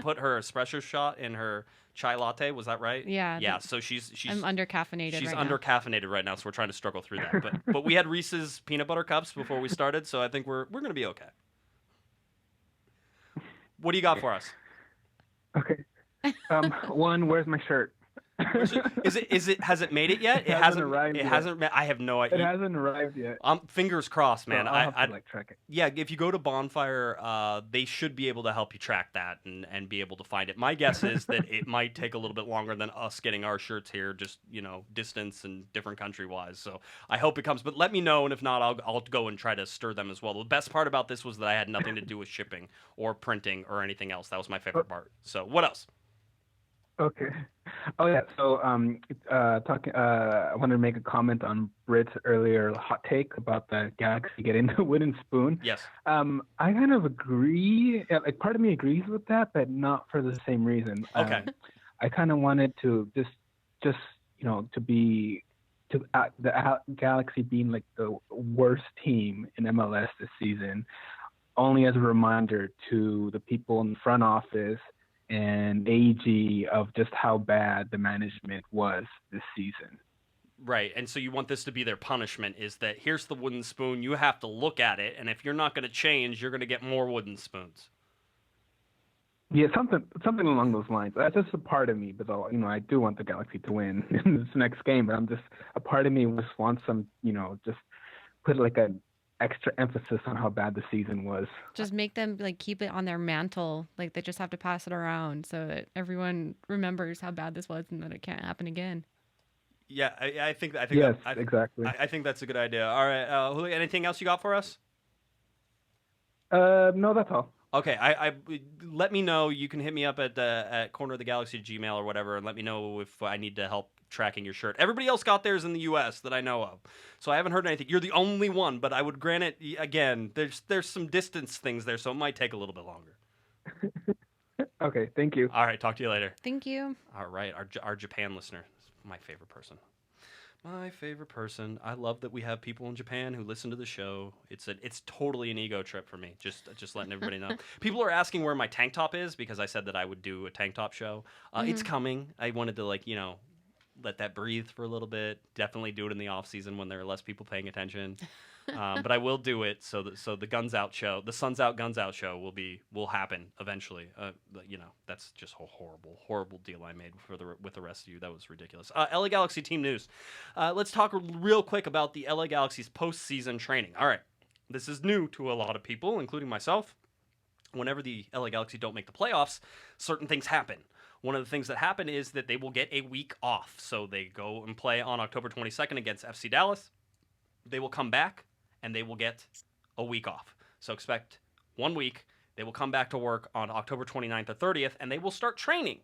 put her espresso shot in her chai latte. Was that right? Yeah. Yeah. So she's I'm undercaffeinated. She's right now. undercaffeinated right now. So we're trying to struggle through that. But we had Reese's peanut butter cups before we started, so I think we're gonna be okay. What do you got for us? Okay. One, where's my shirt? Has it made it yet? It hasn't arrived. It yet. hasn't. I have no idea. It hasn't arrived yet. Fingers crossed, man. So I'll have to track it. Yeah, if you go to Bonfire, they should be able to help you track that and be able to find it. My guess is that it might take a little bit longer than us getting our shirts here, just distance and different country wise. So I hope it comes. But let me know, and if not, I'll go and try to stir them as well. The best part about this was that I had nothing to do with shipping or printing or anything else. That was my favorite part. So what else? Okay. Oh yeah. So I wanted to make a comment on Britt's earlier hot take about the Galaxy getting the wooden spoon. Yes. I kind of agree. Like part of me agrees with that, but not for the same reason. Okay. I kind of wanted to just the Galaxy being like the worst team in MLS this season, only as a reminder to the people in the front office and AG of just how bad the management was this season. Right, and so you want this to be their punishment, is that here's the wooden spoon, you have to look at it, and if you're not going to change, you're going to get more wooden spoons. Yeah, something along those lines. That's just a part of me, but I do want the Galaxy to win in this next game, but a part of me just wants some, just put like an extra emphasis on how bad the season was. Just make them keep it on their mantle. Like they just have to pass it around so that everyone remembers how bad this was and that it can't happen again. Yeah, I think yes, exactly. I think that's a good idea. All right, Julio, anything else you got for us? No, that's all. Okay, I let me know. You can hit me up at cornerofthegalaxy@gmail or whatever, and let me know if I need to help tracking your shirt. Everybody else got theirs in the U.S. that I know of, so I haven't heard anything. You're the only one, but I would grant it again. There's some distance things there, so it might take a little bit longer. Okay, thank you. All right, talk to you later. Thank you. All right, our Japan listener, my favorite person. My favorite person. I love that we have people in Japan who listen to the show. It's totally an ego trip for me. Just letting everybody know. People are asking where my tank top is because I said that I would do a tank top show. It's coming. I wanted to let that breathe for a little bit. Definitely do it in the off season when there are less people paying attention. But I will do it so the Guns Out show, the Suns Out Guns Out show will happen eventually. That's just a horrible deal I made with the rest of you. That was ridiculous. LA Galaxy team news. Let's talk real quick about the LA Galaxy's postseason training. All right, this is new to a lot of people, including myself. Whenever the LA Galaxy don't make the playoffs, certain things happen. One of the things that happen is that they will get a week off. So they go and play on October 22nd against FC Dallas. They will come back and they will get a week off. So expect 1 week. They will come back to work on October 29th or 30th, and they will start training,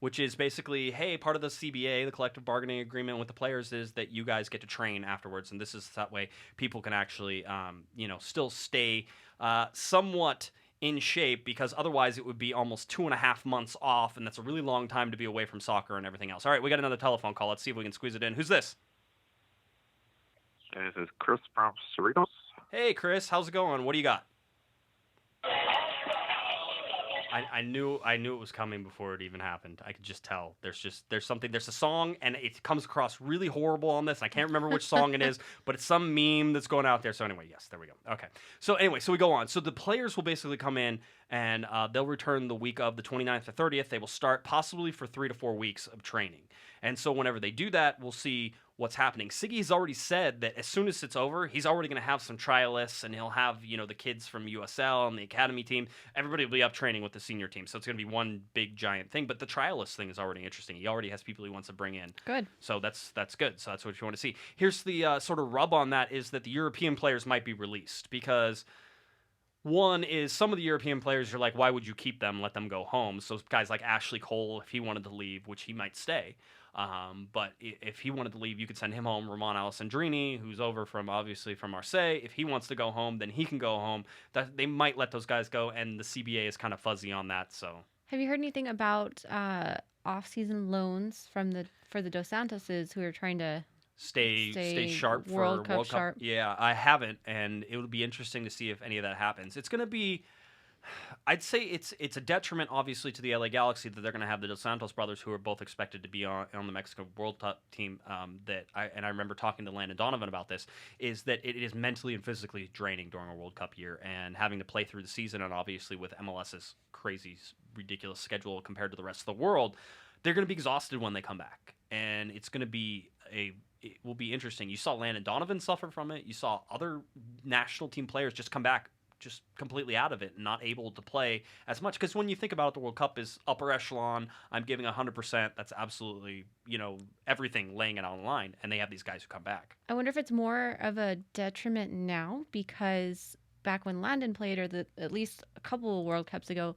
which is basically, hey, part of the CBA, the collective bargaining agreement with the players, is that you guys get to train afterwards. And this is that way people can actually, still stay somewhat in shape, because otherwise it would be almost 2.5 months off, and that's a really long time to be away from soccer and everything else. All right, we got another telephone call. Let's see if we can squeeze it in. Who's this? This is Chris from Cerritos. Hey, Chris, how's it going? What do you got? I knew it was coming before it even happened. I could just tell. There's a song, and it comes across really horrible on this. I can't remember which song it is, but it's some meme that's going out there. So anyway, yes, there we go. Okay. So we go on. So the players will basically come in, and they'll return the week of the 29th or 30th. They will start possibly for 3 to 4 weeks of training. And so whenever they do that, we'll see what's happening. Siggy's already said that as soon as it's over, he's already going to have some trialists, and he'll have, the kids from USL and the academy team. Everybody will be up training with the senior team. So it's going to be one big giant thing. But the trialist thing is already interesting. He already has people he wants to bring in. Good. So that's good. So that's what you want to see. Here's the sort of rub on that is that the European players might be released because one is some of the European players are like, why would you keep them? Let them go home. So guys like Ashley Cole, if he wanted to leave, which he might stay. But if he wanted to leave, you could send him home. Ramon Alessandrini, who's over from Marseille, if he wants to go home, then he can go home. They might let those guys go, and the CBA is kind of fuzzy on that. So, have you heard anything about off-season loans for the Dos Santoses who are trying to stay sharp World for Cup World Cup? sharp? Yeah, I haven't, and it would be interesting to see if any of that happens. It's going to be. I'd say it's a detriment, obviously, to the LA Galaxy that they're going to have the Dos Santos brothers, who are both expected to be on the Mexico World Cup team. I remember talking to Landon Donovan about this, is that it is mentally and physically draining during a World Cup year, and having to play through the season, and obviously with MLS's crazy, ridiculous schedule compared to the rest of the world, they're going to be exhausted when they come back, and it's going to be it will be interesting. You saw Landon Donovan suffer from it. You saw other national team players just come back just completely out of it and not able to play as much. Because when you think about it, the World Cup is upper echelon. I'm giving 100%. That's absolutely, everything, laying it on the line. And they have these guys who come back. I wonder if it's more of a detriment now because back when Landon played, or at least a couple of World Cups ago,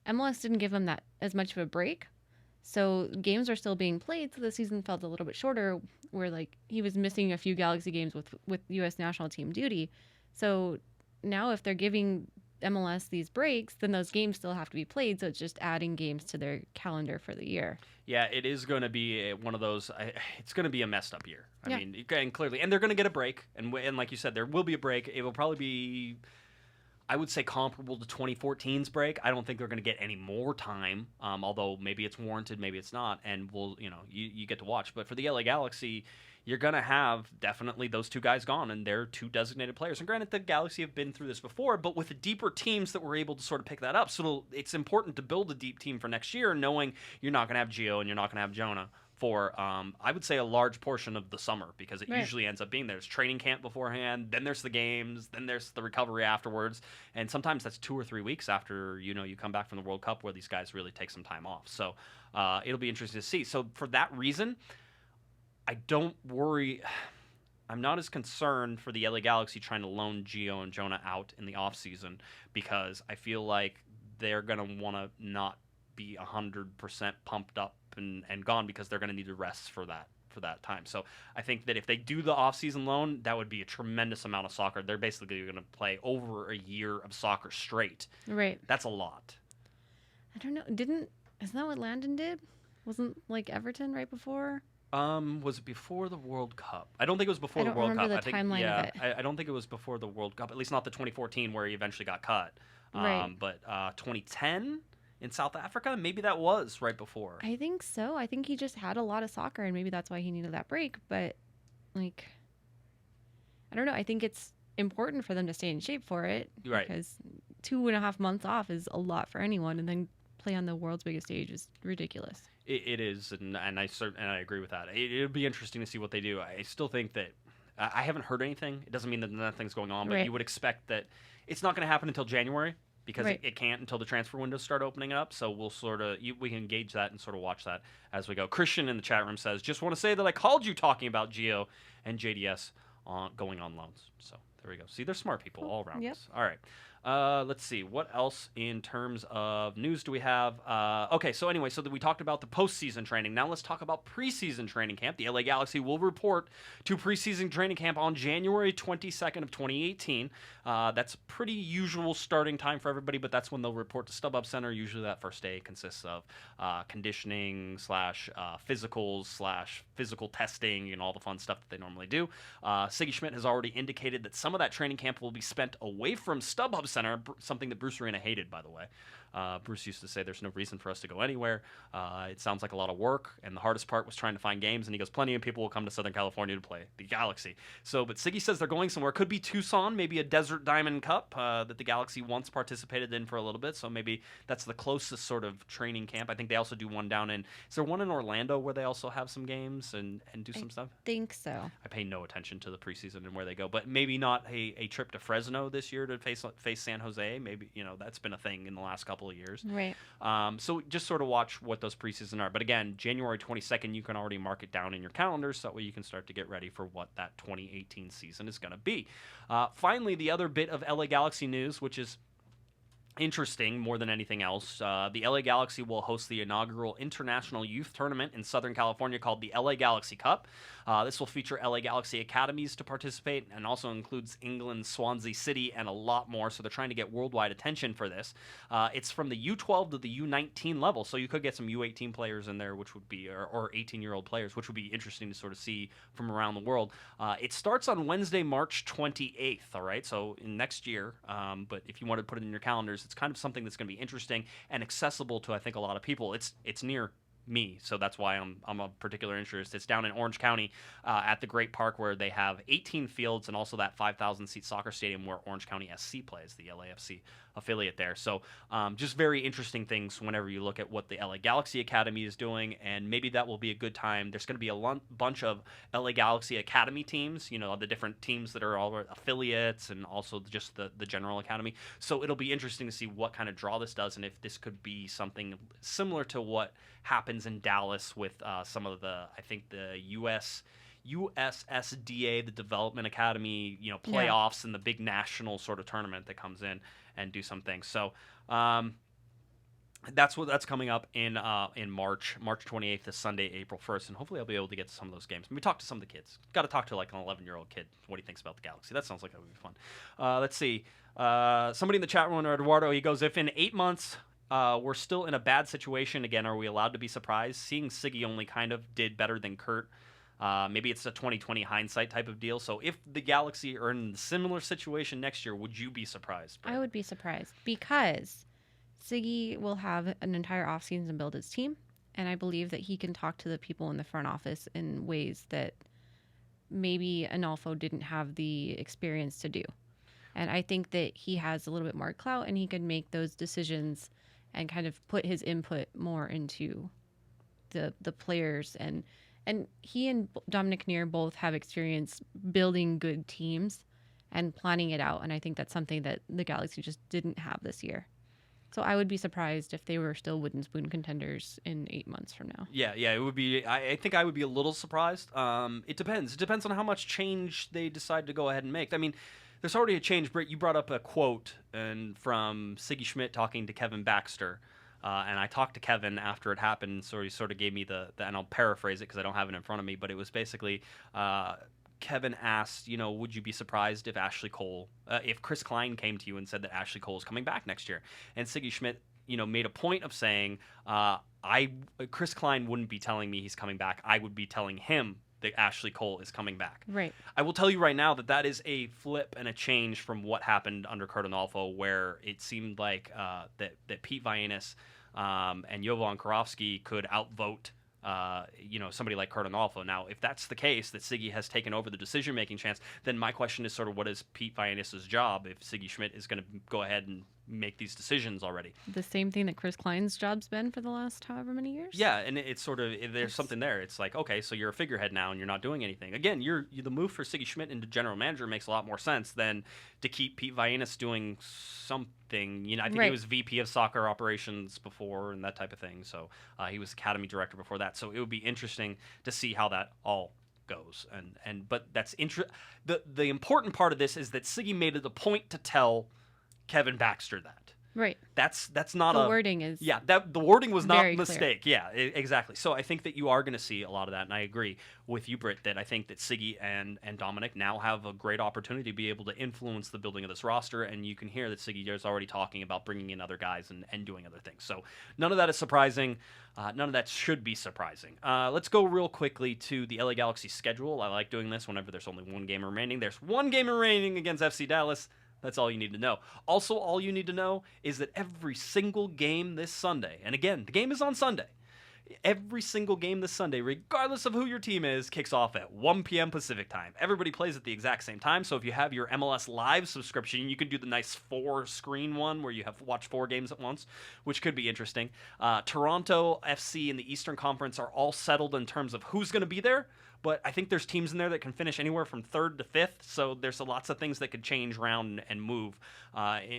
MLS didn't give him that as much of a break. So games are still being played, so the season felt a little bit shorter, where like he was missing a few Galaxy games with U.S. national team duty. So now if they're giving MLS these breaks, then those games still have to be played, so it's just adding games to their calendar for the year. Yeah, it is going to be one of those. It's going to be a messed up year. I Yeah. mean, and clearly, and they're going to get a break, and like you said, there will be a break. It will probably be, I would say, comparable to 2014's break. I don't think they're going to get any more time, although maybe it's warranted, maybe it's not, and we'll, you get to watch. But for the LA Galaxy, you're going to have definitely those two guys gone, and they're two designated players. And granted, the Galaxy have been through this before, but with the deeper teams that were able to sort of pick that up. So it's important to build a deep team for next year, knowing you're not going to have Gio and you're not going to have Jonah for, I would say, a large portion of the summer, because it usually ends up being there's training camp beforehand, then there's the games, then there's the recovery afterwards, and sometimes that's 2 or 3 weeks after you come back from the World Cup where these guys really take some time off. So it'll be interesting to see. So for that reason, I don't worry. I'm not as concerned for the LA Galaxy trying to loan Gio and Jonah out in the offseason, because I feel like they're going to want to not be 100% pumped up and gone, because they're going to need to rest for that time. So I think that if they do the offseason loan, that would be a tremendous amount of soccer. They're basically going to play over a year of soccer straight. Right. That's a lot. I don't know. Isn't that what Landon did? Wasn't like Everton right before? Was it before the World Cup? I don't think it was before the World Cup. I don't remember the timeline of it. I don't think it was before the World Cup, at least not the 2014 where he eventually got cut. Right. But 2010 in South Africa, maybe that was right before. I think so. I think he just had a lot of soccer, and maybe that's why he needed that break. But, like, I don't know. I think it's important for them to stay in shape for it. Right. Because 2.5 months off is a lot for anyone, and then play on the world's biggest stage is ridiculous. It is, and I agree with that. It'll be interesting to see what they do. I still think that I haven't heard anything. It doesn't mean that nothing's going on, but Right. you would expect that it's not going to happen until January, because Right. it can't until the transfer windows start opening up. So we'll we can gauge that and sort of watch that as we go. Christian in the chat room says, just want to say that I called you talking about Gio and JDS going on loans. So there we go. See, they're smart people all around Yep. us. All right. Let's see. What else in terms of news do we have? Okay, so anyway, so that we talked about the postseason training. Now let's talk about preseason training camp. The LA Galaxy will report to preseason training camp on January 22nd of 2018. That's pretty usual starting time for everybody, but that's when they'll report to StubHub Center. Usually that first day consists of conditioning / physicals / physical testing and all the fun stuff that they normally do. Siggy Schmidt has already indicated that some of that training camp will be spent away from StubHub Center, something that Bruce Arena hated, by the way. Bruce used to say there's no reason for us to go anywhere. It sounds like a lot of work, and the hardest part was trying to find games. And he goes, plenty of people will come to Southern California to play the Galaxy. So, but Siggy says they're going somewhere. Could be Tucson, maybe a Desert Diamond Cup that the Galaxy once participated in for a little bit. So maybe that's the closest sort of training camp. I think they also do one down in. Is there one in Orlando where they also have some games and do some stuff? I think so. I pay no attention to the preseason and where they go, but maybe not a trip to Fresno this year to face San Jose. Maybe that's been a thing in the last couple of years. Right. So just sort of watch what those preseason are. But again, January 22nd, you can already mark it down in your calendars, so that way you can start to get ready for what that 2018 season is going to be. Finally, the other bit of LA Galaxy news, which is interesting more than anything else, the LA Galaxy will host the inaugural international youth tournament in Southern California called the LA Galaxy Cup. This will feature LA Galaxy academies to participate and also includes England, Swansea City, and a lot more. So they're trying to get worldwide attention for this. It's from the U12 to the U19 level, so you could get some U18 players in there, which would be, or 18-year-old players, which would be interesting to sort of see from around the world. It starts on Wednesday, March 28th, all right? So in next year, but if you want to put it in your calendars, it's kind of something that's going to be interesting and accessible to, I think, a lot of people. It's near me, so that's why I'm of particular interest. It's down in Orange County at the Great Park, where they have 18 fields and also that 5,000 seat soccer stadium where Orange County SC plays, the LAFC affiliate there. So just very interesting things whenever you look at what the LA Galaxy Academy is doing, and maybe that will be a good time. There's going to be a bunch of LA Galaxy Academy teams, the different teams that are all affiliates and also just the general academy. So it'll be interesting to see what kind of draw this does, and if this could be something similar to what happens in Dallas with some of the USSDA, the Development Academy, playoffs and the big national sort of tournament that comes in and do some things. So that's coming up in March 28th to Sunday, April 1st, and hopefully I'll be able to get to some of those games. Maybe talk to some of the kids. Got to talk to like an 11-year-old kid what he thinks about the Galaxy. That sounds like that would be fun. Let's see. Somebody in the chat room, Eduardo, he goes, if in 8 months we're still in a bad situation again, are we allowed to be surprised? Seeing Siggy only kind of did better than Kurt. Maybe it's a 2020 hindsight type of deal. So if the Galaxy are in a similar situation next year, would you be surprised, Brett? I would be surprised because Siggy will have an entire offseason to build his team, and I believe that he can talk to the people in the front office in ways that maybe Analfo didn't have the experience to do. And I think that he has a little bit more clout, and he could make those decisions and kind of put his input more into the players. And he and Dominic Neer both have experience building good teams and planning it out. And I think that's something that the Galaxy just didn't have this year. So I would be surprised if they were still wooden spoon contenders in 8 months from now. Yeah, it would be. I think I would be a little surprised. It depends. It depends on how much change they decide to go ahead and make. I mean, there's already a change. Britt, you brought up a quote from Siggy Schmidt talking to Kevin Baxter. And I talked to Kevin after it happened, so he sort of gave me and I'll paraphrase it because I don't have it in front of me, but it was basically Kevin asked, would you be surprised if if Chris Klein came to you and said that Ashley Cole is coming back next year? And Siggy Schmidt, made a point of saying, Chris Klein wouldn't be telling me he's coming back. I would be telling him that Ashley Cole is coming back. Right. I will tell you right now that is a flip and a change from what happened under Kurt Analfo, where it seemed like that Pete Vagenas and Jovan Karofsky could outvote somebody like Kurt Analfo. Now, if that's the case, that Siggy has taken over the decision-making chance, then my question is sort of what is Pete Vagenas' job if Siggy Schmidt is going to go ahead and make these decisions already? The same thing that Chris Klein's job's been for the last however many years? Yeah, and it's sort of, there's something there. It's like, okay, so you're a figurehead now and you're not doing anything. Again, the move for Siggy Schmidt into general manager makes a lot more sense than to keep Pete Vagenas doing something. I think he was VP of soccer operations before and that type of thing. So he was academy director before that. So it would be interesting to see how that all goes. But that's the important part of this is that Siggy made it a point to tell Kevin Baxter that. Right. That's not the wording is the wording was not a mistake. Clear. Yeah, exactly. So I think that you are going to see a lot of that, and I agree with you, Britt, that I think that Siggy and Dominic now have a great opportunity to be able to influence the building of this roster, and you can hear that Siggy is already talking about bringing in other guys and doing other things. So none of that is surprising. None of that should be surprising. Let's go real quickly to the LA Galaxy schedule. I like doing this whenever there's only one game remaining. There's one game remaining against FC Dallas. That's all you need to know. Also, all you need to know is that every single game this Sunday, and again, the game is on Sunday, every single game this Sunday, regardless of who your team is, kicks off at 1 p.m. Pacific time. Everybody plays at the exact same time, so if you have your MLS Live subscription, you can do the nice 4-screen one where you have watch 4 games at once, which could be interesting. Toronto FC and the Eastern Conference are all settled in terms of who's going to be there, but I think there's teams in there that can finish anywhere from 3rd to 5th, so there's lots of things that could change around and move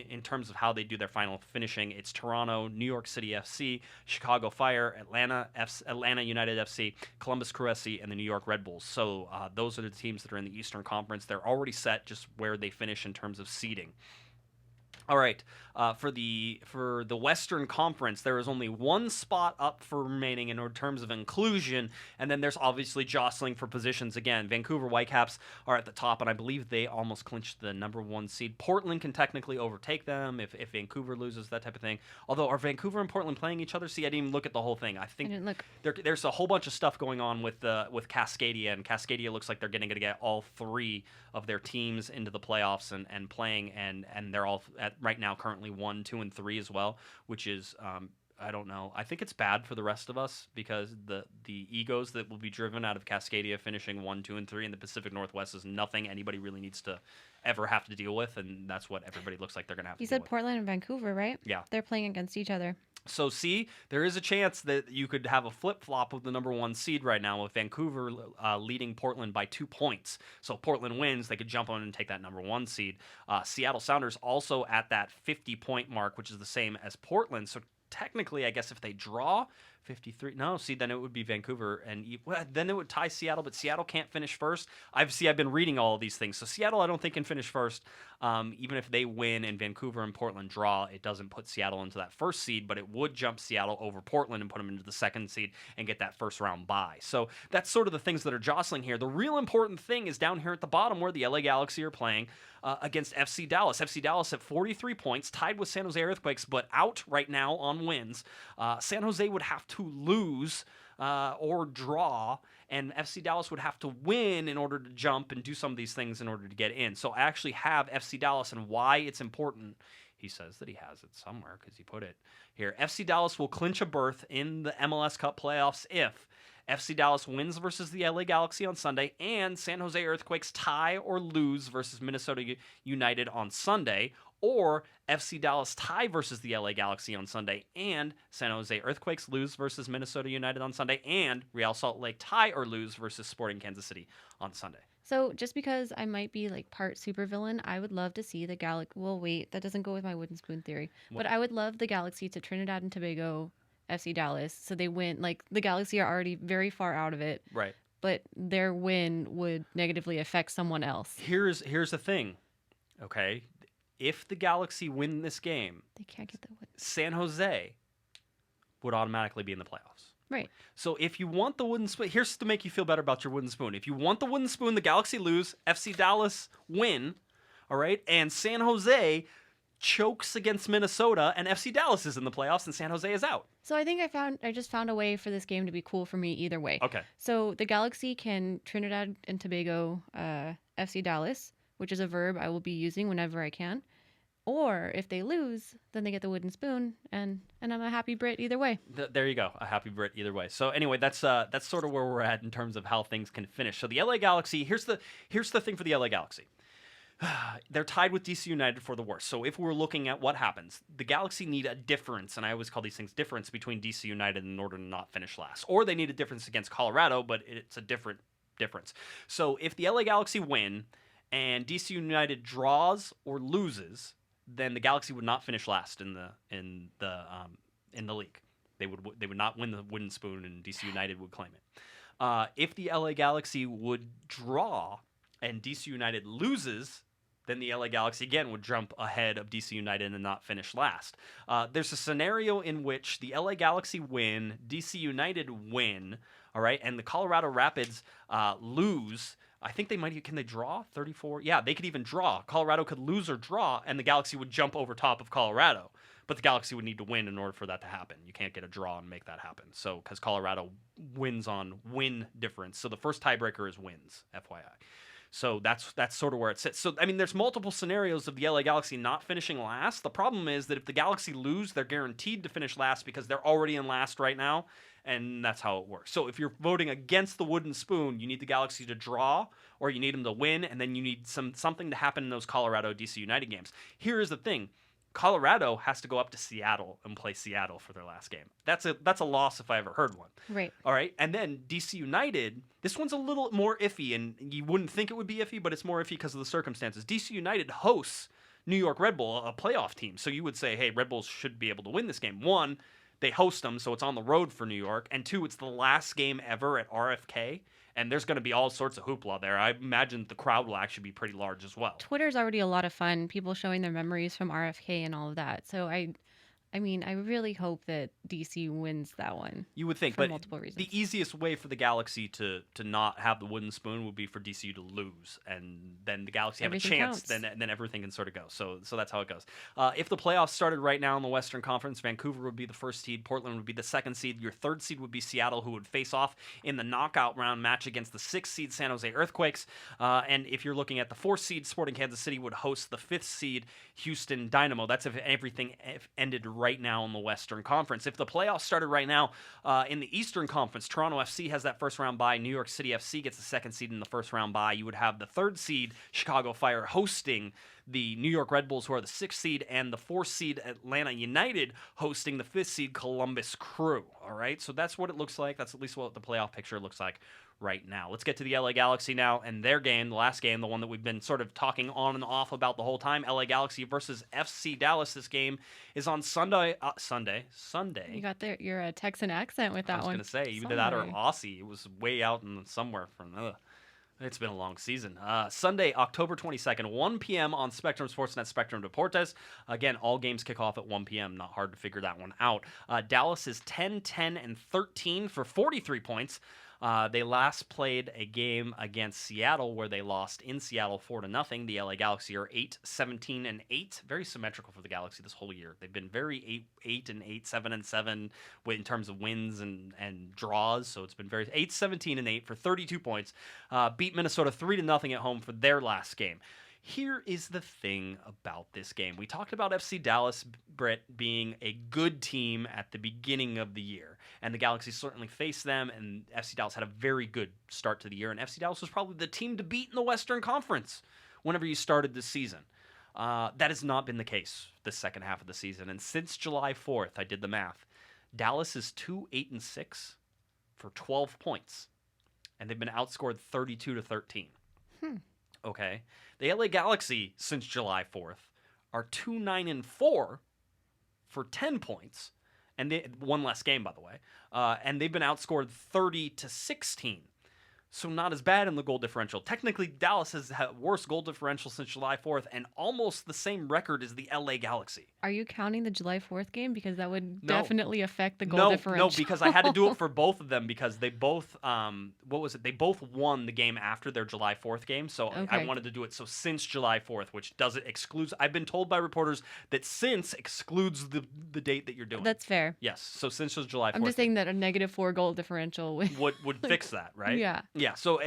in terms of how they do their final finishing. It's Toronto, New York City FC, Chicago Fire, Atlanta United FC, Columbus Crew SC, and the New York Red Bulls. So those are the teams that are in the Eastern Conference. They're already set just where they finish in terms of seeding. All right, for the Western Conference, there is only one spot up for remaining in terms of inclusion, and then there's obviously jostling for positions again. Vancouver Whitecaps are at the top, and I believe they almost clinched the number 1 seed. Portland can technically overtake them if Vancouver loses, that type of thing. Although, are Vancouver and Portland playing each other? See, I didn't even look at the whole thing. I think there's a whole bunch of stuff going on with Cascadia, and Cascadia looks like they're going to get all 3 of their teams into the playoffs and playing, and they're all at right now currently 1, 2, and 3 as well, which is I don't know. I think it's bad for the rest of us because the egos that will be driven out of Cascadia finishing 1, 2, and 3 in the Pacific Northwest is nothing anybody really needs to ever have to deal with, and that's what everybody looks like they're going to have to deal with. You said Portland and Vancouver, right? Yeah. They're playing against each other. So, see, there is a chance that you could have a flip-flop of the number 1 seed right now with Vancouver leading Portland by 2 points. So if Portland wins, they could jump on and take that number 1 seed. Seattle Sounders also at that 50-point mark, which is the same as Portland. So technically, I guess if they draw 53, no, see, then it would be Vancouver, and then it would tie Seattle, but Seattle can't finish first. I've been reading all of these things. So Seattle, I don't think, can finish first. Even if they win and Vancouver and Portland draw, it doesn't put Seattle into that first seed, but it would jump Seattle over Portland and put them into the 2nd seed and get that first round bye. So that's sort of the things that are jostling here. The real important thing is down here at the bottom where the LA Galaxy are playing against FC Dallas. FC Dallas at 43 points, tied with San Jose Earthquakes, but out right now on wins. San Jose would have to lose or draw, and FC Dallas would have to win in order to jump and do some of these things in order to get in. So I actually have FC Dallas and why it's important. He says that he has it somewhere because he put it here. FC Dallas will clinch a berth in the MLS Cup playoffs if FC Dallas wins versus the LA Galaxy on Sunday and San Jose Earthquakes tie or lose versus Minnesota United on Sunday, or FC Dallas tie versus the LA Galaxy on Sunday and San Jose Earthquakes lose versus Minnesota United on Sunday, and Real Salt Lake tie or lose versus Sporting Kansas City on Sunday. So just because I might be like part supervillain, I would love to see the Galaxy. Well, wait, that doesn't go with my wooden spoon theory. What? But I would love the Galaxy to Trinidad and Tobago FC Dallas, so they win. Like, the Galaxy are already very far out of it. Right. But their win would negatively affect someone else. Here's the thing, okay? If the Galaxy win this game, they can't get the win. San Jose would automatically be in the playoffs. Right. So if you want the wooden spoon, here's to make you feel better about your wooden spoon. If you want the wooden spoon, the Galaxy lose, FC Dallas win, all right? And San Jose chokes against Minnesota, and FC Dallas is in the playoffs, and San Jose is out. So I think I just found a way for this game to be cool for me either way. Okay. So the Galaxy can Trinidad and Tobago FC Dallas, which is a verb I will be using whenever I can. Or if they lose, then they get the wooden spoon, and I'm a happy Brit either way. There you go, a happy Brit either way. So anyway, that's sort of where we're at in terms of how things can finish. So the LA Galaxy, here's the thing for the LA Galaxy. They're tied with DC United for the worst. So if we're looking at what happens, the Galaxy need a difference, and I always call these things difference between DC United in order to not finish last. Or they need a difference against Colorado, but it's a different difference. So if the LA Galaxy win and DC United draws or loses, then the Galaxy would not finish last in the league. They would not win the wooden spoon, and DC United would claim it. If the LA Galaxy would draw and DC United loses, then the LA Galaxy again would jump ahead of DC United and not finish last. There's a scenario in which the LA Galaxy win, DC United win, all right, and the Colorado Rapids lose. I think can they draw 34? Yeah, they could even draw. Colorado could lose or draw, and the Galaxy would jump over top of Colorado. But the Galaxy would need to win in order for that to happen. You can't get a draw and make that happen. So, because Colorado wins on win difference. So the first tiebreaker is wins, FYI. So that's sort of where it sits. So, I mean, there's multiple scenarios of the LA Galaxy not finishing last. The problem is that if the Galaxy lose, they're guaranteed to finish last because they're already in last right now, and that's how it works. So if you're voting against the wooden spoon, you need the Galaxy to draw, or you need them to win, and then you need something to happen in those Colorado DC United games. Here is the thing. Colorado has to go up to Seattle and play Seattle for their last game. That's a loss if I ever heard one. Right. All right. And then DC United, this one's a little more iffy, and you wouldn't think it would be iffy, but it's more iffy because of the circumstances. DC United hosts New York Red Bull, a playoff team. So you would say, hey, Red Bulls should be able to win this game. One, they host them, so it's on the road for New York. And two, it's the last game ever at RFK. And there's going to be all sorts of hoopla there. I imagine the crowd will actually be pretty large as well. Twitter's already a lot of fun. People showing their memories from RFK and all of that. So I mean, I really hope that DC wins that one. You would think, for but multiple reasons. The easiest way for the Galaxy to not have the wooden spoon would be for DCU to lose, and then the Galaxy have Everything a chance. counts. Then everything can sort of go. So that's how it goes. If the playoffs started right now in the Western Conference, Vancouver would be the first seed, Portland would be the second seed. Your third seed would be Seattle, who would face off in the knockout round match against the sixth seed San Jose Earthquakes. And if you're looking at the fourth seed, Sporting Kansas City would host the fifth seed Houston Dynamo. That's if everything ended right now in the Western Conference. If the playoffs started right now in the Eastern Conference, Toronto FC has that first round bye. New York City FC gets the second seed in the first round bye. You would have the third seed Chicago Fire hosting the New York Red Bulls, who are the sixth seed, and the fourth seed Atlanta United hosting the fifth seed Columbus Crew. All right, so that's what it looks like. That's at least what the playoff picture looks like right now. Let's get to the LA Galaxy now and their game, the last game, the one that we've been sort of talking on and off about the whole time. LA Galaxy versus FC Dallas. This game is on Sunday. Sunday. You got your Texan accent with that one. I was going to say, either that or Aussie. It was way out in somewhere from It's been a long season. Sunday, October 22nd, 1 p.m. on Spectrum Sportsnet, Spectrum Deportes. Again, all games kick off at 1 p.m. Not hard to figure that one out. Dallas is 10, 10, and 13 for 43 points. They last played a game against Seattle where they lost in Seattle 4-0. The LA Galaxy are 8, 17, and 8. Very symmetrical for the Galaxy this whole year. They've been very 8 and 8, 7 and 7 in terms of wins and draws. So it's been very 8, 17, and 8 for 32 points. Beat Minnesota 3-0 at home for their last game. Here is the thing about this game. We talked about FC Dallas, Britt, being a good team at the beginning of the year. And the Galaxy certainly faced them, and FC Dallas had a very good start to the year. And FC Dallas was probably the team to beat in the Western Conference whenever you started this season. That has not been the case the second half of the season. And since July 4th, I did the math, Dallas is 2, 8, and 6 for 12 points. And they've been outscored 32-13. Okay. The LA Galaxy, since July 4th, are 2, 9, and 4 for 10 points. And they one less game, by the way. And they've been outscored 30-16. So not as bad in the goal differential. Technically, Dallas has had worse goal differential since July 4th and almost the same record as the LA Galaxy. Are you counting the July 4th game? Because that would No. definitely affect the goal differential. No, because I had to do it for both of them because they both, They both won the game after their July 4th game. So I Okay. wanted to do it. So since July 4th, which excludes, I've been told by reporters that since excludes the date that you're doing. That's fair. Yes. So since it was July 4th. I'm just saying that a -4 goal differential would fix that, right? Yeah. Yeah. So,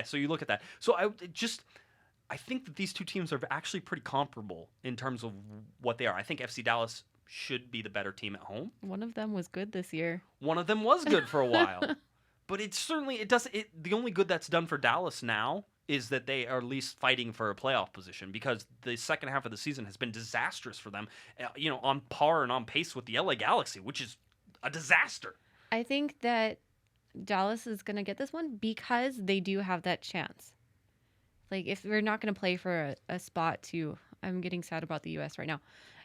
so you look at that. So I think that these two teams are actually pretty comparable in terms of what they are. I think FC Dallas should be the better team at home. One of them was good this year. One of them was good for a while, but the only good that's done for Dallas now is that they are at least fighting for a playoff position because the second half of the season has been disastrous for them. On par and on pace with the LA Galaxy, which is a disaster. I think that Dallas is going to get this one because they do have that chance. Like, if we're not going to play for a spot to... I'm getting sad about the U.S. right now.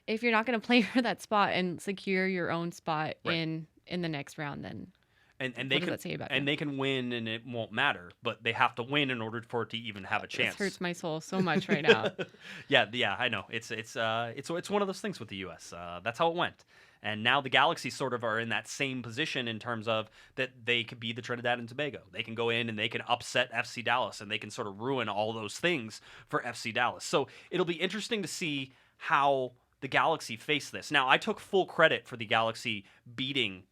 If you're not going to play for that spot and secure your own spot in the next round, then and what they does can that say about and you? they can win and it won't matter, but they have to win in order for it to even have a chance. This hurts my soul so much right now. Yeah, I know. It's one of those things with the U.S. That's how it went. And now the Galaxy sort of are in that same position in terms of that they could be the Trinidad and Tobago. They can go in and they can upset FC Dallas and they can sort of ruin all those things for FC Dallas. So it'll be interesting to see how the Galaxy face this. Now, I took full credit for the Galaxy beating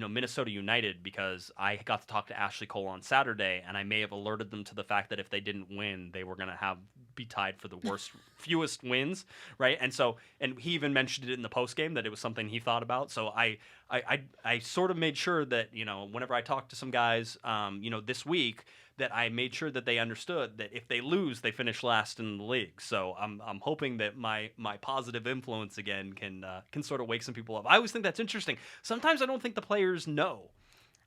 Minnesota United, because I got to talk to Ashley Cole on Saturday, and I may have alerted them to the fact that if they didn't win, they were going to be tied for the worst, fewest wins, right? And he even mentioned it in the post game that it was something he thought about. So I sort of made sure that whenever I talked to some guys, this week, that I made sure that they understood that if they lose, they finish last in the league. So I'm hoping that my positive influence again can sort of wake some people up. I always think that's interesting. Sometimes I don't think the players know.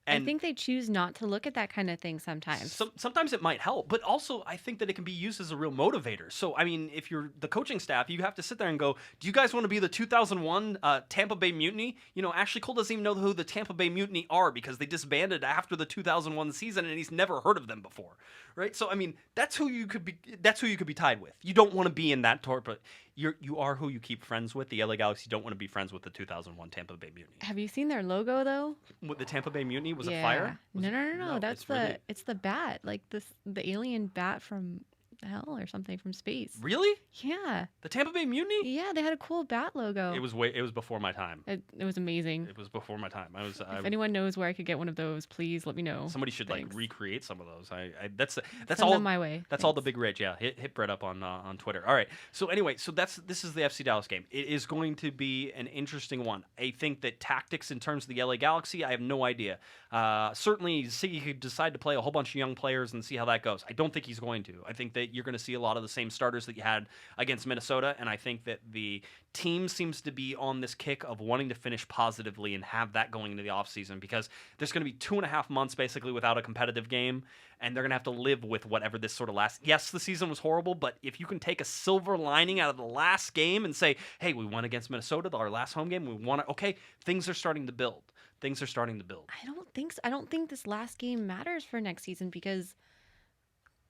And I think they choose not to look at that kind of thing sometimes. Sometimes it might help, but also I think that it can be used as a real motivator. So, I mean, if you're the coaching staff, you have to sit there and go, do you guys want to be the 2001 Tampa Bay Mutiny? Ashley Cole doesn't even know who the Tampa Bay Mutiny are because they disbanded after the 2001 season, and he's never heard of them before, right? So, I mean, that's who you could be tied with. You don't want to be in that but you are who you keep friends with. The LA Galaxy don't want to be friends with the 200001 Tampa Bay Mutiny. Have you seen their logo though? With the Tampa Bay Mutiny was yeah. a fire? No. That's it's the bat, like the alien bat from hell or something from space. Really? Yeah. The Tampa Bay Mutiny? Yeah, they had a cool bat logo. It was before my time. It was amazing. It was before my time. If anyone knows where I could get one of those, please let me know. Somebody should recreate some of those. That's Send all them my way. That's all the big rich. Yeah, hit Brett up on Twitter. All right. So anyway, this is the FC Dallas game. It is going to be an interesting one. I think that tactics in terms of the LA Galaxy, I have no idea. Certainly, Siggy could decide to play a whole bunch of young players and see how that goes. I don't think he's going to. I think that you're going to see a lot of the same starters that you had against Minnesota, and I think that the team seems to be on this kick of wanting to finish positively and have that going into the offseason, because there's going to be 2.5 months basically without a competitive game, and they're going to have to live with whatever this sort of last. Yes, the season was horrible, but if you can take a silver lining out of the last game and say, hey, we won against Minnesota, our last home game, we won it. Okay, things are starting to build. Things are starting to build. I don't think so. I don't think this last game matters for next season because,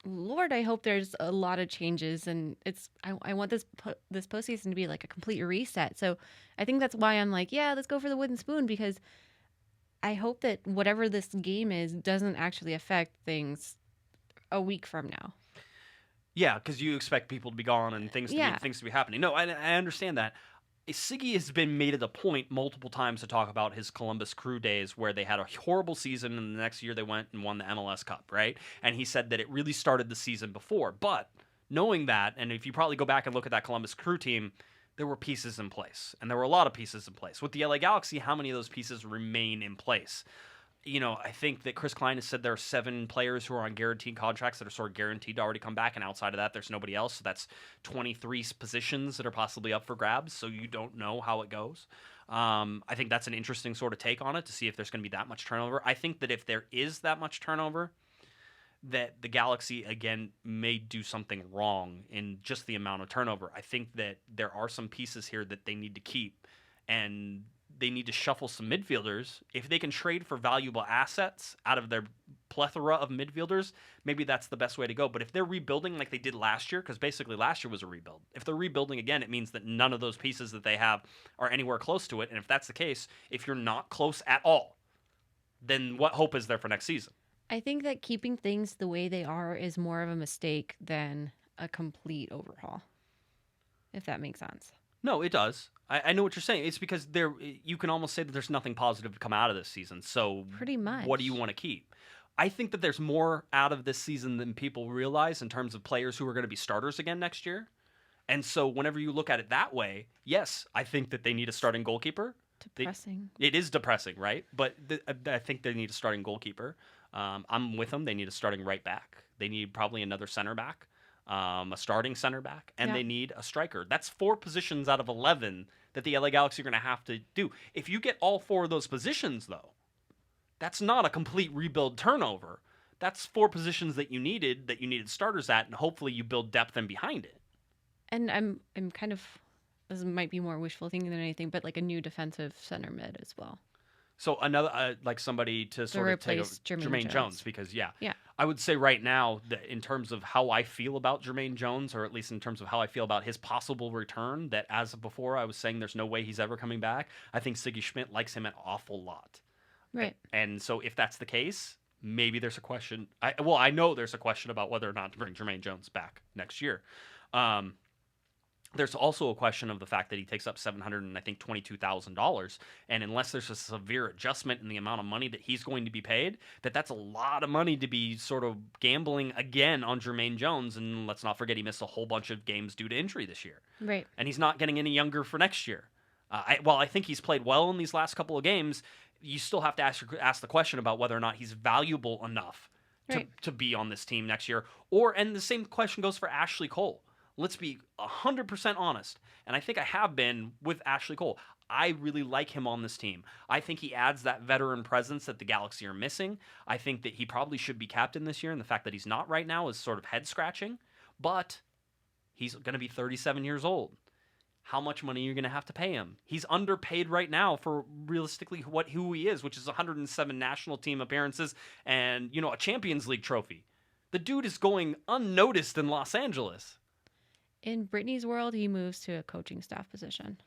Lord, I hope there's a lot of changes, and I want this postseason to be like a complete reset. So I think that's why I'm like, yeah, let's go for the wooden spoon, because I hope that whatever this game is doesn't actually affect things a week from now. Yeah, because you expect people to be gone and things to be happening. No, I understand that. Siggy has been made it a point multiple times to talk about his Columbus Crew days where they had a horrible season and the next year they went and won the MLS Cup, right? And he said that it really started the season before. But knowing that, and if you probably go back and look at that Columbus Crew team, there were pieces in place. And there were a lot of pieces in place. With the LA Galaxy, how many of those pieces remain in place? I think that Chris Klein has said there are 7 players who are on guaranteed contracts that are sort of guaranteed to already come back, and outside of that, there's nobody else. So that's 23 positions that are possibly up for grabs, so you don't know how it goes. I think that's an interesting sort of take on it, to see if there's going to be that much turnover. I think that if there is that much turnover, that the Galaxy, again, may do something wrong in just the amount of turnover. I think that there are some pieces here that they need to keep, and they need to shuffle some midfielders. If they can trade for valuable assets out of their plethora of midfielders, maybe that's the best way to go. But if they're rebuilding like they did last year, because basically last year was a rebuild, if they're rebuilding again, it means that none of those pieces that they have are anywhere close to it. And if that's the case, if you're not close at all, then what hope is there for next season? I think that keeping things the way they are is more of a mistake than a complete overhaul, if that makes sense. No, it does. I know what you're saying. It's because you can almost say that there's nothing positive to come out of this season. So pretty much, what do you want to keep? I think that there's more out of this season than people realize in terms of players who are going to be starters again next year. And so whenever you look at it that way, yes, I think that they need a starting goalkeeper. Depressing. It is depressing, right? But I think they need a starting goalkeeper. I'm with them. They need a starting right back. They need probably another center back. A starting center back, and they need a striker. That's 4 positions out of 11 that the LA Galaxy are going to have to do. If you get all 4 of those positions, though, that's not a complete rebuild turnover. That's 4 positions that you needed starters at, and hopefully you build depth in behind it. And I'm kind of, this might be more wishful thinking than anything, but like a new defensive center mid as well. So another like somebody to sort of take over Jermaine Jones, because I would say right now that in terms of how I feel about Jermaine Jones, or at least in terms of how I feel about his possible return, that as of before I was saying there's no way he's ever coming back. I think Siggy Schmidt likes him an awful lot. Right. And so if that's the case, maybe there's a question. I know there's a question about whether or not to bring Jermaine Jones back next year. There's also a question of the fact that he takes up $722,000, and unless there's a severe adjustment in the amount of money that he's going to be paid, that's a lot of money to be sort of gambling again on Jermaine Jones. And let's not forget he missed a whole bunch of games due to injury this year, Right. and he's not getting any younger for next year. While I think he's played well in these last couple of games, you still have to ask the question about whether or not he's valuable enough Right. to be on this team next year. And the same question goes for Ashley Cole. Let's be 100% honest, and I think I have been with Ashley Cole. I really like him on this team. I think he adds that veteran presence that the Galaxy are missing. I think that he probably should be captain this year, and the fact that he's not right now is sort of head-scratching. But he's going to be 37 years old. How much money are you going to have to pay him? He's underpaid right now for realistically who he is, which is 107 national team appearances and, a Champions League trophy. The dude is going unnoticed in Los Angeles. In Brittany's world, he moves to a coaching staff position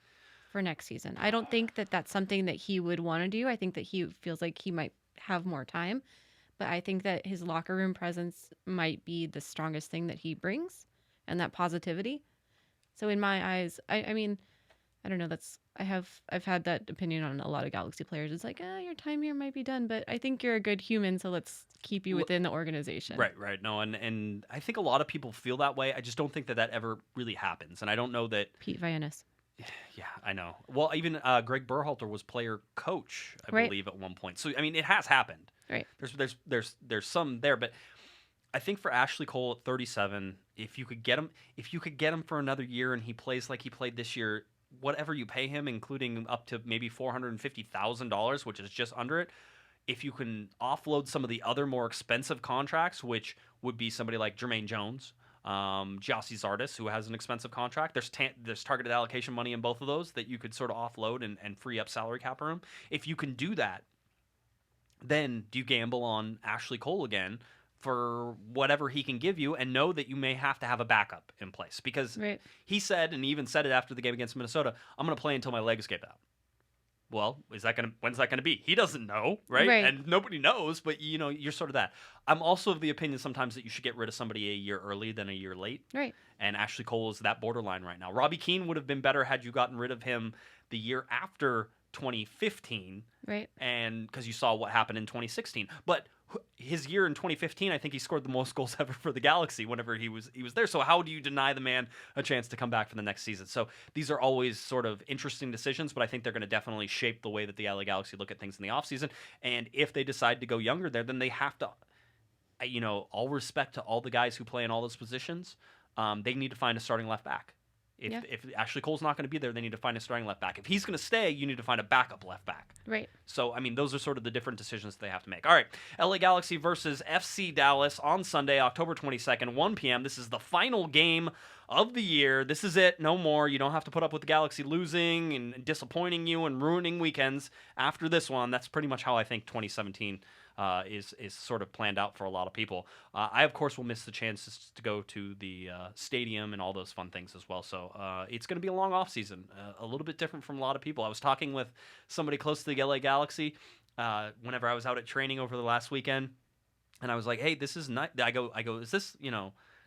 for next season. I don't think that that's something that he would want to do. I think that he feels like he might have more time, but I think that his locker room presence might be the strongest thing that he brings, and that positivity. So in my eyes, I mean, I don't know. I've had that opinion on a lot of Galaxy players. It's like, your time here might be done, but I think you're a good human, so let's keep you within the organization. Right. No, and I think a lot of people feel that way. I just don't think that ever really happens, and I don't know that. Pete Vianis. Yeah, I know. Well, even Greg Berhalter was player coach, I believe, at one point. So I mean, it has happened. Right. There's some there, but I think for Ashley Cole at 37, if you could get him for another year and he plays like he played this year, whatever you pay him, including up to maybe $450,000, which is just under it, if you can offload some of the other more expensive contracts, which would be somebody like Jermaine Jones, Gyasi Zardes, who has an expensive contract, there's targeted allocation money in both of those that you could sort of offload and free up salary cap room. If you can do that, then do you gamble on Ashley Cole again for whatever he can give you, and know that you may have to have a backup in place? Because he said, and he even said it after the game against Minnesota, I'm going to play until my legs give out. Well, when's that going to be? He doesn't know, right? And nobody knows, but you're sort of that. I'm also of the opinion sometimes that you should get rid of somebody a year early than a year late. Right. And Ashley Cole is that borderline right now. Robbie Keane would have been better had you gotten rid of him the year after 2015. Right. And because you saw what happened in 2016. But his year in 2015, I think he scored the most goals ever for the Galaxy whenever he was there. So how do you deny the man a chance to come back for the next season? So these are always sort of interesting decisions, but I think they're going to definitely shape the way that the LA Galaxy look at things in the offseason. And if they decide to go younger there, then they have to, all respect to all the guys who play in all those positions, they need to find a starting left back. If Ashley Cole's not going to be there, they need to find a starting left back. If he's going to stay, you need to find a backup left back. Right. So, I mean, those are sort of the different decisions they have to make. All right, LA Galaxy versus FC Dallas on Sunday, October 22nd, 1 p.m. This is the final game of the year. This is it. No more. You don't have to put up with the Galaxy losing and disappointing you and ruining weekends after this one. That's pretty much how I think 2017 is sort of planned out for a lot of people. I, of course, will miss the chances to go to the stadium and all those fun things as well. So it's going to be a long offseason, a little bit different from a lot of people. I was talking with somebody close to the LA Galaxy whenever I was out at training over the last weekend, and I was like, hey, this is nice. I go, is this,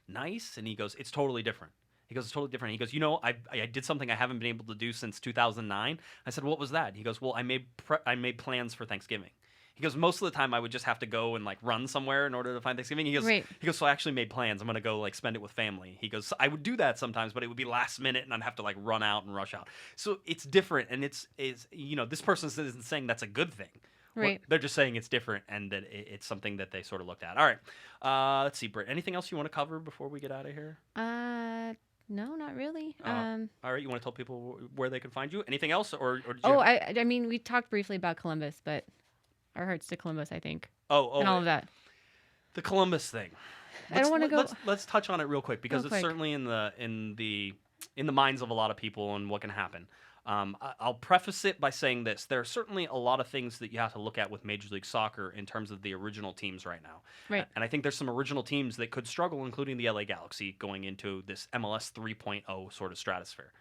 nice? And he goes, it's totally different. He goes, it's totally different. He goes, I did something I haven't been able to do since 2009. I said, what was that? He goes, well, I made plans for Thanksgiving. He goes, most of the time I would just have to go and run somewhere in order to find Thanksgiving. He goes, so I actually made plans. I'm going to go spend it with family. He goes, so I would do that sometimes, but it would be last minute and I'd have to run out and rush out. So it's different. And it's this person isn't saying that's a good thing. Right. They're just saying it's different and that it's something that they sort of looked at. All right. Let's see, Britt, anything else you want to cover before we get out of here? No, not really. All right. You want to tell people where they can find you? Anything else? Or did you I mean, we talked briefly about Columbus, but our hearts to Columbus, I think. And all of that. The Columbus thing. I don't want to go. Let's touch on it real quick because it's certainly in the minds of a lot of people and what can happen. I'll preface it by saying this: there are certainly a lot of things that you have to look at with Major League Soccer in terms of the original teams right now. Right. And I think there's some original teams that could struggle, including the LA Galaxy, going into this MLS 3.0 sort of stratosphere.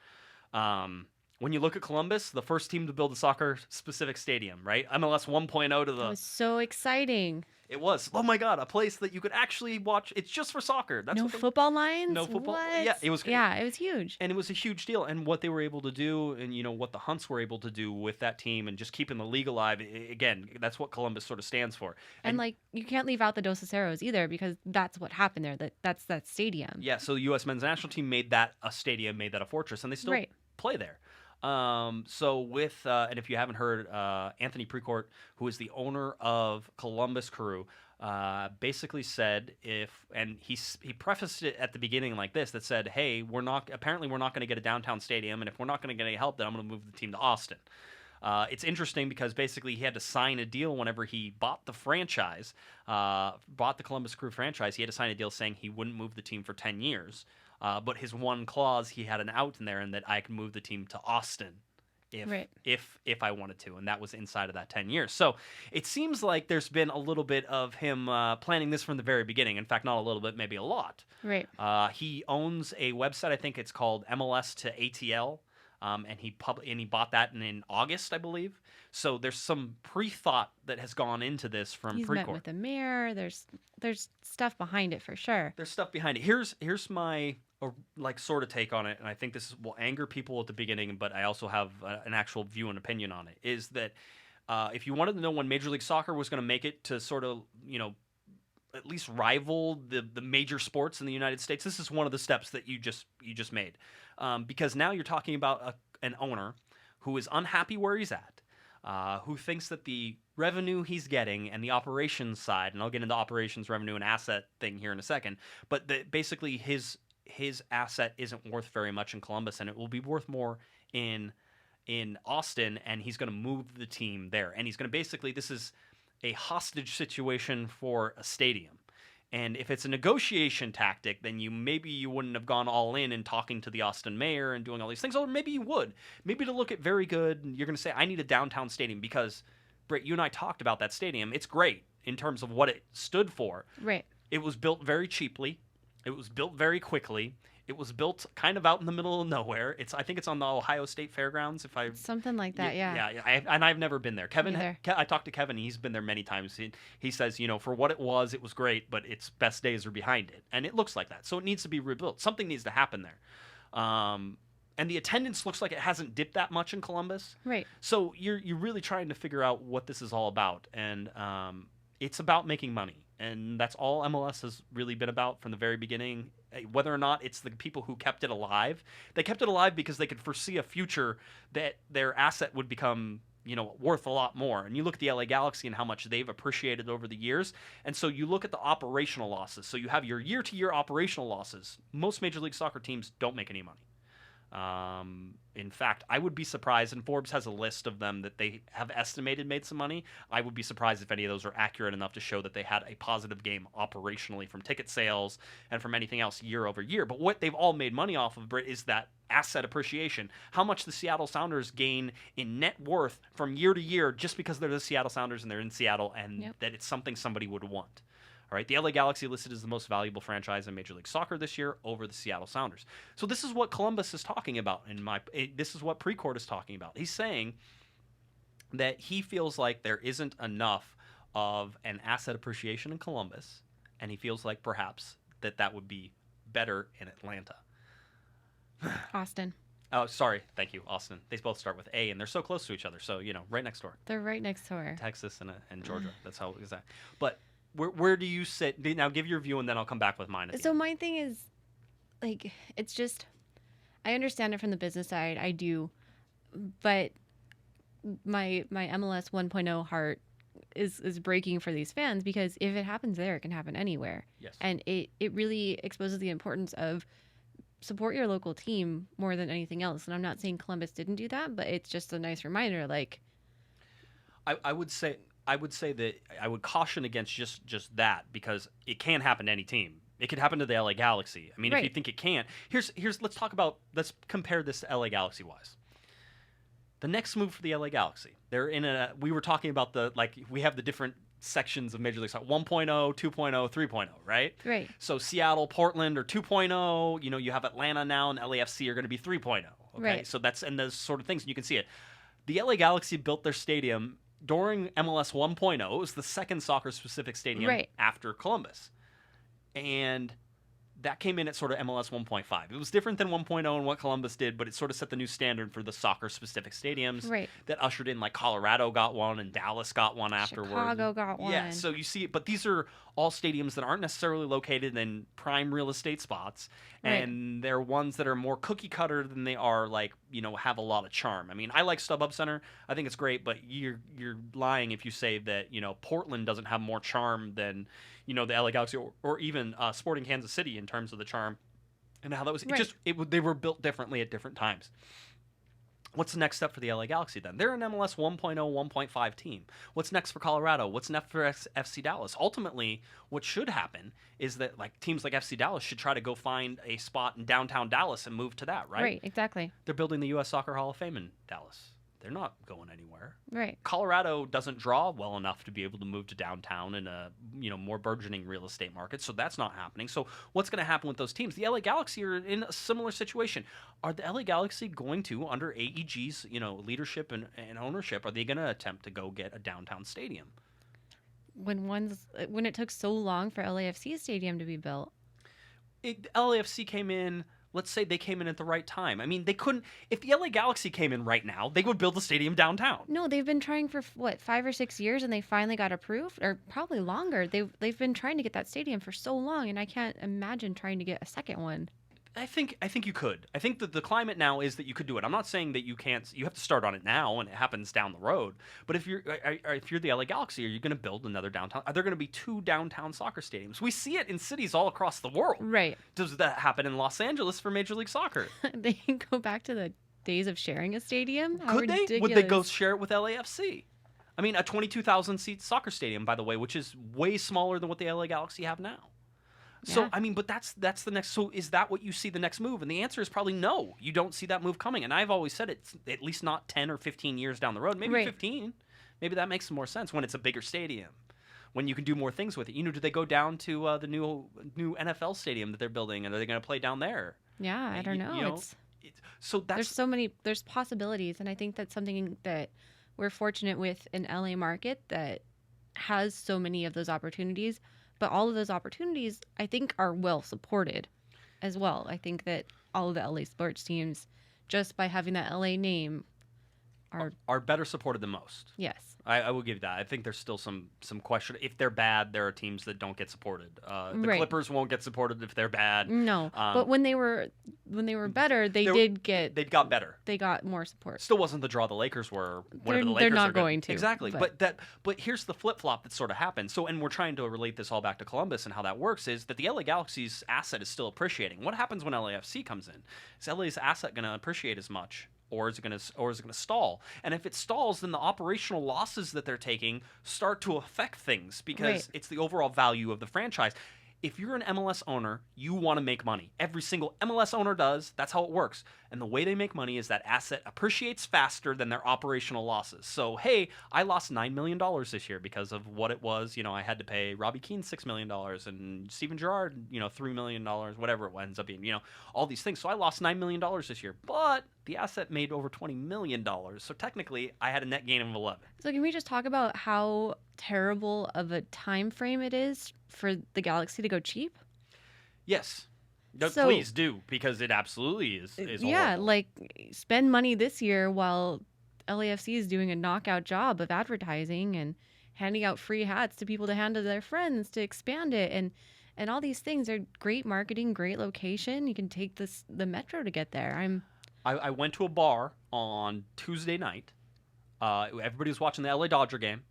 When you look at Columbus, the first team to build a soccer-specific stadium, right? MLS 1.0 to the... It was so exciting. It was. Oh my God, a place that you could actually watch. It's just for soccer. That's No what football lines. No football. What? Yeah, it was. Yeah, it was huge. And it was a huge deal. And what they were able to do, and what the Hunts were able to do with that team, and just keeping the league alive. Again, that's what Columbus sort of stands for. And like, you can't leave out the Dos Aceros either, because that's what happened there. That's that stadium. Yeah. So the U.S. men's national team made that a stadium, made that a fortress, and they still play there. So with and if you haven't heard, Anthony Precourt, who is the owner of Columbus Crew, basically said he prefaced it at the beginning like this, that said, hey, we're not going to get a downtown stadium, and if we're not going to get any help, then I'm going to move the team to Austin. It's interesting because basically he had to sign a deal whenever he bought the franchise, bought the Columbus Crew franchise. He had to sign a deal saying he wouldn't move the team for 10 years. But his one clause, he had an out in there, and that I can move the team to Austin if I wanted to, and that was inside of that 10 years. So it seems like there's been a little bit of him planning this from the very beginning. In fact, not a little bit, maybe a lot. Right. He owns a website. I think it's called MLS to ATL. And he bought that in August, I believe. So there's some pre-thought that has gone into this from He's Precourt. met with the mayor. There's stuff behind it for sure. There's stuff behind it. Here's my sort of take on it, and I think this will anger people at the beginning, but I also have an actual view and opinion on it. Is that if you wanted to know when Major League Soccer was going to make it to sort of at least rival the major sports in the United States, this is one of the steps that you just made, because now you're talking about an owner who is unhappy where he's at, who thinks that the revenue he's getting and the operations side, and I'll get into operations, revenue, and asset thing here in a second, but basically his asset isn't worth very much in Columbus, and it will be worth more in Austin, and he's going to move the team there, and he's going to basically, this is a hostage situation for a stadium. And if it's a negotiation tactic, then maybe you wouldn't have gone all in and talking to the Austin mayor and doing all these things. Or maybe you would. Maybe to look at very good, you're going to say, I need a downtown stadium, because, Britt, you and I talked about that stadium. It's great in terms of what it stood for. Right. It was built very cheaply. It was built very quickly. It was built kind of out in the middle of nowhere. I think it's on the Ohio State Fairgrounds. Something like that, yeah. Yeah, and I've never been there. Neither. I talked to Kevin. He's been there many times. He says, for what it was great, but its best days are behind it, and it looks like that. So it needs to be rebuilt. Something needs to happen there. And the attendance looks like it hasn't dipped that much in Columbus. Right. So you're really trying to figure out what this is all about, and it's about making money. And that's all MLS has really been about from the very beginning. Whether or not it's the people who kept it alive, they kept it alive because they could foresee a future that their asset would become, worth a lot more. And you look at the LA Galaxy and how much they've appreciated over the years. And so you look at the operational losses. So you have your year-to-year operational losses. Most Major League Soccer teams don't make any money. In fact, I would be surprised, and Forbes has a list of them that they have estimated made some money. I would be surprised if any of those are accurate enough to show that they had a positive game operationally from ticket sales and from anything else year over year. But what they've all made money off of, Britt, is that asset appreciation. How much the Seattle Sounders gain in net worth from year to year just because they're the Seattle Sounders and they're in Seattle, and that it's something somebody would want. All right, the LA Galaxy listed as the most valuable franchise in Major League Soccer this year over the Seattle Sounders. So this is what Columbus is talking about. This is what Precourt is talking about. He's saying that he feels like there isn't enough of an asset appreciation in Columbus, and he feels like perhaps that would be better in Atlanta. Austin. Oh, sorry. Thank you, Austin. They both start with A, and they're so close to each other. So, right next door. They're right next door. Texas and Georgia. That's how it is. But where do you sit? Now give your view, and then I'll come back with mine. So my thing is, it's just, I understand it from the business side. I do. But my MLS 1.0 heart is breaking for these fans, because if it happens there, it can happen anywhere. Yes. And it really exposes the importance of support your local team more than anything else. And I'm not saying Columbus didn't do that, but it's just a nice reminder. I would say that I would caution against just that, because it can happen to any team. It could happen to the LA Galaxy. I mean, right. If you think it can't, let's compare this to LA Galaxy wise. The next move for the LA Galaxy, we were talking about we have the different sections of Major League Soccer, 1.0, 2.0, 3.0, right? Right. So Seattle, Portland are 2.0, you have Atlanta now, and LAFC are going to be 3.0, okay? Right. So and those sort of things, and you can see it. The LA Galaxy built their stadium during MLS 1.0, it was the second soccer-specific stadium Right. after Columbus. And that came in at sort of MLS 1.5. It was different than 1.0 and what Columbus did, but it sort of set the new standard for the soccer-specific stadiums Right. that ushered in, like Colorado got one and Dallas got one afterward. Chicago got one. Yeah, so you see it, but these are all stadiums that aren't necessarily located in prime real estate spots, and they're ones that are more cookie-cutter than they are, like, have a lot of charm. I mean, I like StubHub Center. I think it's great, but you're lying if you say that, Portland doesn't have more charm than the LA Galaxy or even Sporting Kansas City in terms of the charm and how that was. They were built differently at different times. What's the next step for the LA Galaxy then? They're an MLS 1.0, 1.5 team. What's next for Colorado? What's next for FC Dallas? Ultimately, what should happen is that teams like FC Dallas should try to go find a spot in downtown Dallas and move to that, right? Right, exactly. They're building the U.S. Soccer Hall of Fame in Dallas. They're not going anywhere. Right. Colorado doesn't draw well enough to be able to move to downtown in a more burgeoning real estate market, so that's not happening. So what's going to happen with those teams? The LA Galaxy are in a similar situation. Are the LA Galaxy going to, under AEG's leadership and ownership, are they going to attempt to go get a downtown stadium? When it took so long for LAFC stadium to be built. LAFC came in. Let's say they came in at the right time. I mean, they couldn't. If the LA Galaxy came in right now, they would build a stadium downtown. No, they've been trying for 5 or 6 years, and they finally got approved, or probably longer. They've been trying to get that stadium for so long, and I can't imagine trying to get a second one. I think you could. I think that the climate now is that you could do it. I'm not saying that you can't. You have to start on it now, and it happens down the road. But if you're the LA Galaxy, are you going to build another downtown? Are there going to be 2 downtown soccer stadiums? We see it in cities all across the world. Right. Does that happen in Los Angeles for Major League Soccer? They can go back to the days of sharing a stadium. How Could they? ridiculous. Would they go share it with LAFC? I mean, a 22,000 seat soccer stadium, by the way, which is way smaller than what the LA Galaxy have now. So, Yeah. I mean, but that's the next. So is that what you see the next move? And the answer is probably no. You don't see that move coming. And I've always said it's at least not 10 or 15 years down the road. Maybe Right. 15. Maybe that makes some more sense when it's a bigger stadium, when you can do more things with it. Do they go down to the new NFL stadium that they're building, and are they going to play down there? Yeah, I don't know. There's possibilities, and I think that's something that we're fortunate with in LA market that has so many of those opportunities. But all of those opportunities, I think, are well supported as well. I think that all of the LA sports teams, just by having that LA name, are better supported than most. Yes. I will give you that. I think there's still some question. If they're bad, there are teams that don't get supported. The Right. Clippers won't get supported if they're bad. No, but when they were better, they got better. They got more support. Still wasn't the draw the Lakers were. Whenever the Lakers They're not are good. going to. Exactly. But here's the flip flop that sort of happened. So, and we're trying to relate this all back to Columbus and how that works is that the LA Galaxy's asset is still appreciating. What happens when LAFC comes in? Is LA's asset going to appreciate as much? Or is it going to stall? And if it stalls, then the operational losses that they're taking start to affect things because it's the overall value of the franchise. If you're an MLS owner, you want to make money. Every single MLS owner does. That's how it works. And the way they make money is that asset appreciates faster than their operational losses. So, hey, I lost $9 million this year because of what it was. I had to pay Robbie Keane $6 million and Steven Gerrard, $3 million, whatever it ends up being, all these things. So I lost $9 million this year. But the asset made over $20 million. So technically, I had a net gain of 11. So can we just talk about how terrible of a time frame it is for the Galaxy to go cheap? Yes. Please do, because it absolutely is yeah, horrible. Spend money this year while LAFC is doing a knockout job of advertising and handing out free hats to people to hand to their friends to expand it. And all these things are great marketing, great location. You can take the metro to get there. I went to a bar on Tuesday night. Everybody was watching the LA Dodger game.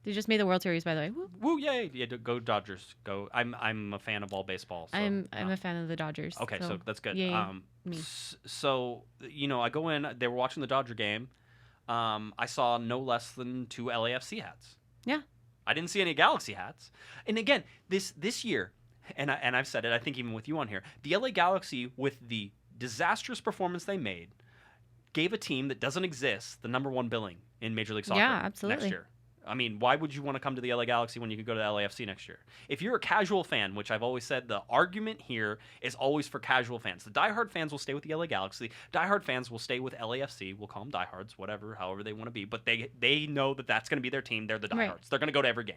They just made the World Series, by the way. Woo. Woo, yay! Yeah, go Dodgers. Go. I'm a fan of all baseball. So, I'm a fan of the Dodgers. Okay, so that's good. Yay, me. So I go in. They were watching the Dodger game. I saw no less than 2 LAFC hats. Yeah. I didn't see any Galaxy hats. And again, this year, and I've said it. I think even with you on here, the LA Galaxy, with the disastrous performance they made, gave a team that doesn't exist the #1 billing in Major League Soccer Yeah, absolutely. next year. I mean, why would you want to come to the LA Galaxy when you could go to LAFC next year? If you're a casual fan, which I've always said, the argument here is always for casual fans. The diehard fans will stay with the LA Galaxy. Diehard fans will stay with LAFC. We'll call them diehards, whatever, however they want to be. But they know that that's going to be their team. They're the diehards. Right. They're going to go to every game.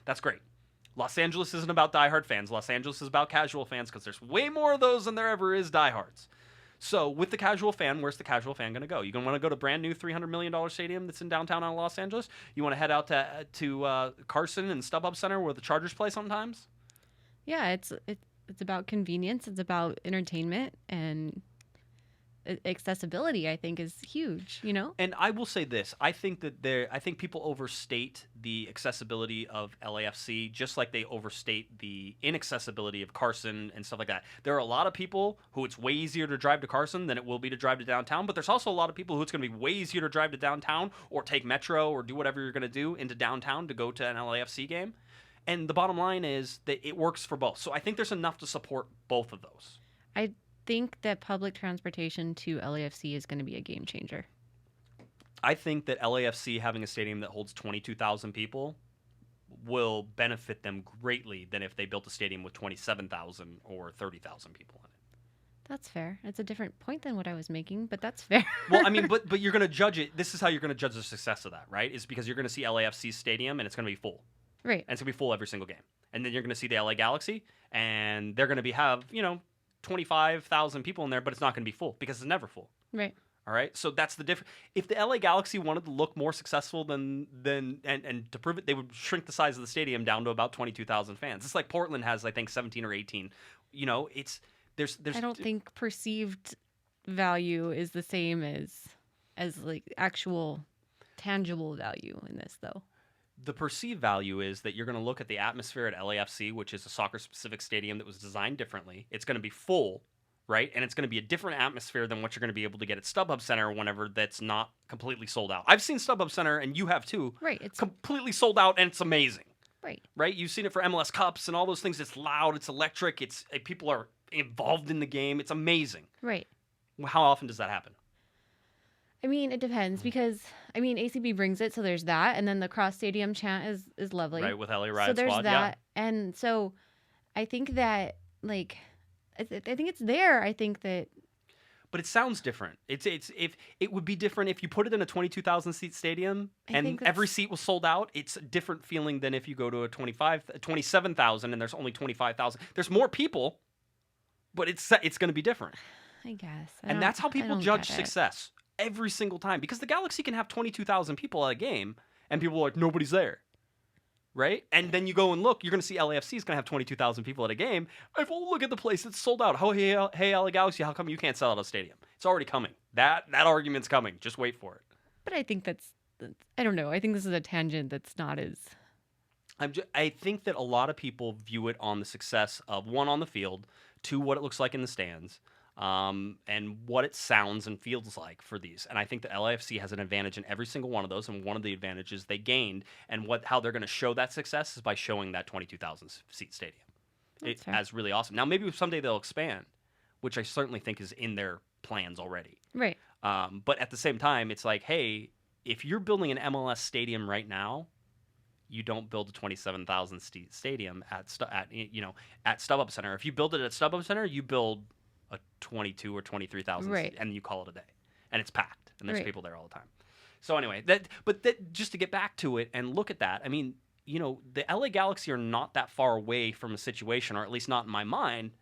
That's great. Los Angeles isn't about diehard fans. Los Angeles is about casual fans because there's way more of those than there ever is diehards. So with the casual fan, where's the casual fan going to go? You going to want to go to brand new $300 million stadium that's in downtown Los Angeles? You want to head out to Carson and StubHub Center where the Chargers play sometimes? Yeah, it's about convenience. It's about entertainment, and accessibility, I think, is huge, you know? And I will say this. I think people overstate the accessibility of LAFC just like they overstate the inaccessibility of Carson and stuff like that. There are a lot of people who it's way easier to drive to Carson than it will be to drive to downtown, but there's also a lot of people who it's going to be way easier to drive to downtown or take Metro or do whatever you're going to do into downtown to go to an LAFC game. And the bottom line is that it works for both. So I think there's enough to support both of those. I think that public transportation to LAFC is going to be a game changer. I think that LAFC having a stadium that holds 22,000 people will benefit them greatly than if they built a stadium with 27,000 or 30,000 people in it. That's fair. It's a different point than what I was making, but that's fair. Well, I mean, but you're going to judge it. This is how you're going to judge the success of that, right? Is because you're going to see LAFC's stadium and it's going to be full. Right. And it's going to be full every single game. And then you're going to see the LA Galaxy and they're going to have, 25,000 people in there, but it's not going to be full because it's never full. Right. All right. So that's the difference. If the LA Galaxy wanted to look more successful and to prove it, they would shrink the size of the stadium down to about 22,000 fans. It's like Portland has, I think, 17 or 18. There's. I don't think perceived value is the same as like actual tangible value in this, though. The perceived value is that you're going to look at the atmosphere at LAFC, which is a soccer-specific stadium that was designed differently. It's going to be full, right? And it's going to be a different atmosphere than what you're going to be able to get at StubHub Center whenever that's not completely sold out. I've seen StubHub Center, and you have too. Right. It's completely sold out, and it's amazing. Right. Right? You've seen it for MLS Cups and all those things. It's loud. It's electric. People are involved in the game. It's amazing. Right. How often does that happen? I mean, it depends because, ACB brings it, so there's that. And then the cross stadium chant is lovely. Right, with LA Riot So there's Squad, that. Yeah. And so I think that, I think it's there. I think that. But it sounds different. If it would be different if you put it in a 22,000 seat stadium and every seat was sold out. It's a different feeling than if you go to a 27,000 and there's only 25,000. There's more people, but it's going to be different. I guess. And that's how people judge success. Every single time, because the Galaxy can have 22,000 people at a game and people are like, nobody's there, right? And then you go and look, you're going to see LAFC is going to have 22,000 people at a game. If we'll look at the place, it's sold out. Oh, hey, LA Galaxy, how come you can't sell out a stadium? It's already coming. That argument's coming. Just wait for it. But I think I don't know. I think this is a tangent that's not as. I think that a lot of people view it on the success of, one, on the field, two, what it looks like in the stands, and what it sounds and feels like for these. And I think that LAFC has an advantage in every single one of those, and one of the advantages they gained, and how they're going to show that success is by showing that 22,000 seat stadium. That's really awesome. Now, maybe someday they'll expand, which I certainly think is in their plans already. Right. But at the same time, it's like, hey, if you're building an MLS stadium right now, you don't build a 27,000 seat stadium at StubHub Center. If you build it at StubHub Center, you build a 22 or 23,000 right. and you call it a day, and it's packed, and there's right. people there all the time. So anyway, just to get back to it and look at that, the LA Galaxy are not that far away from a situation, or at least not in my mind,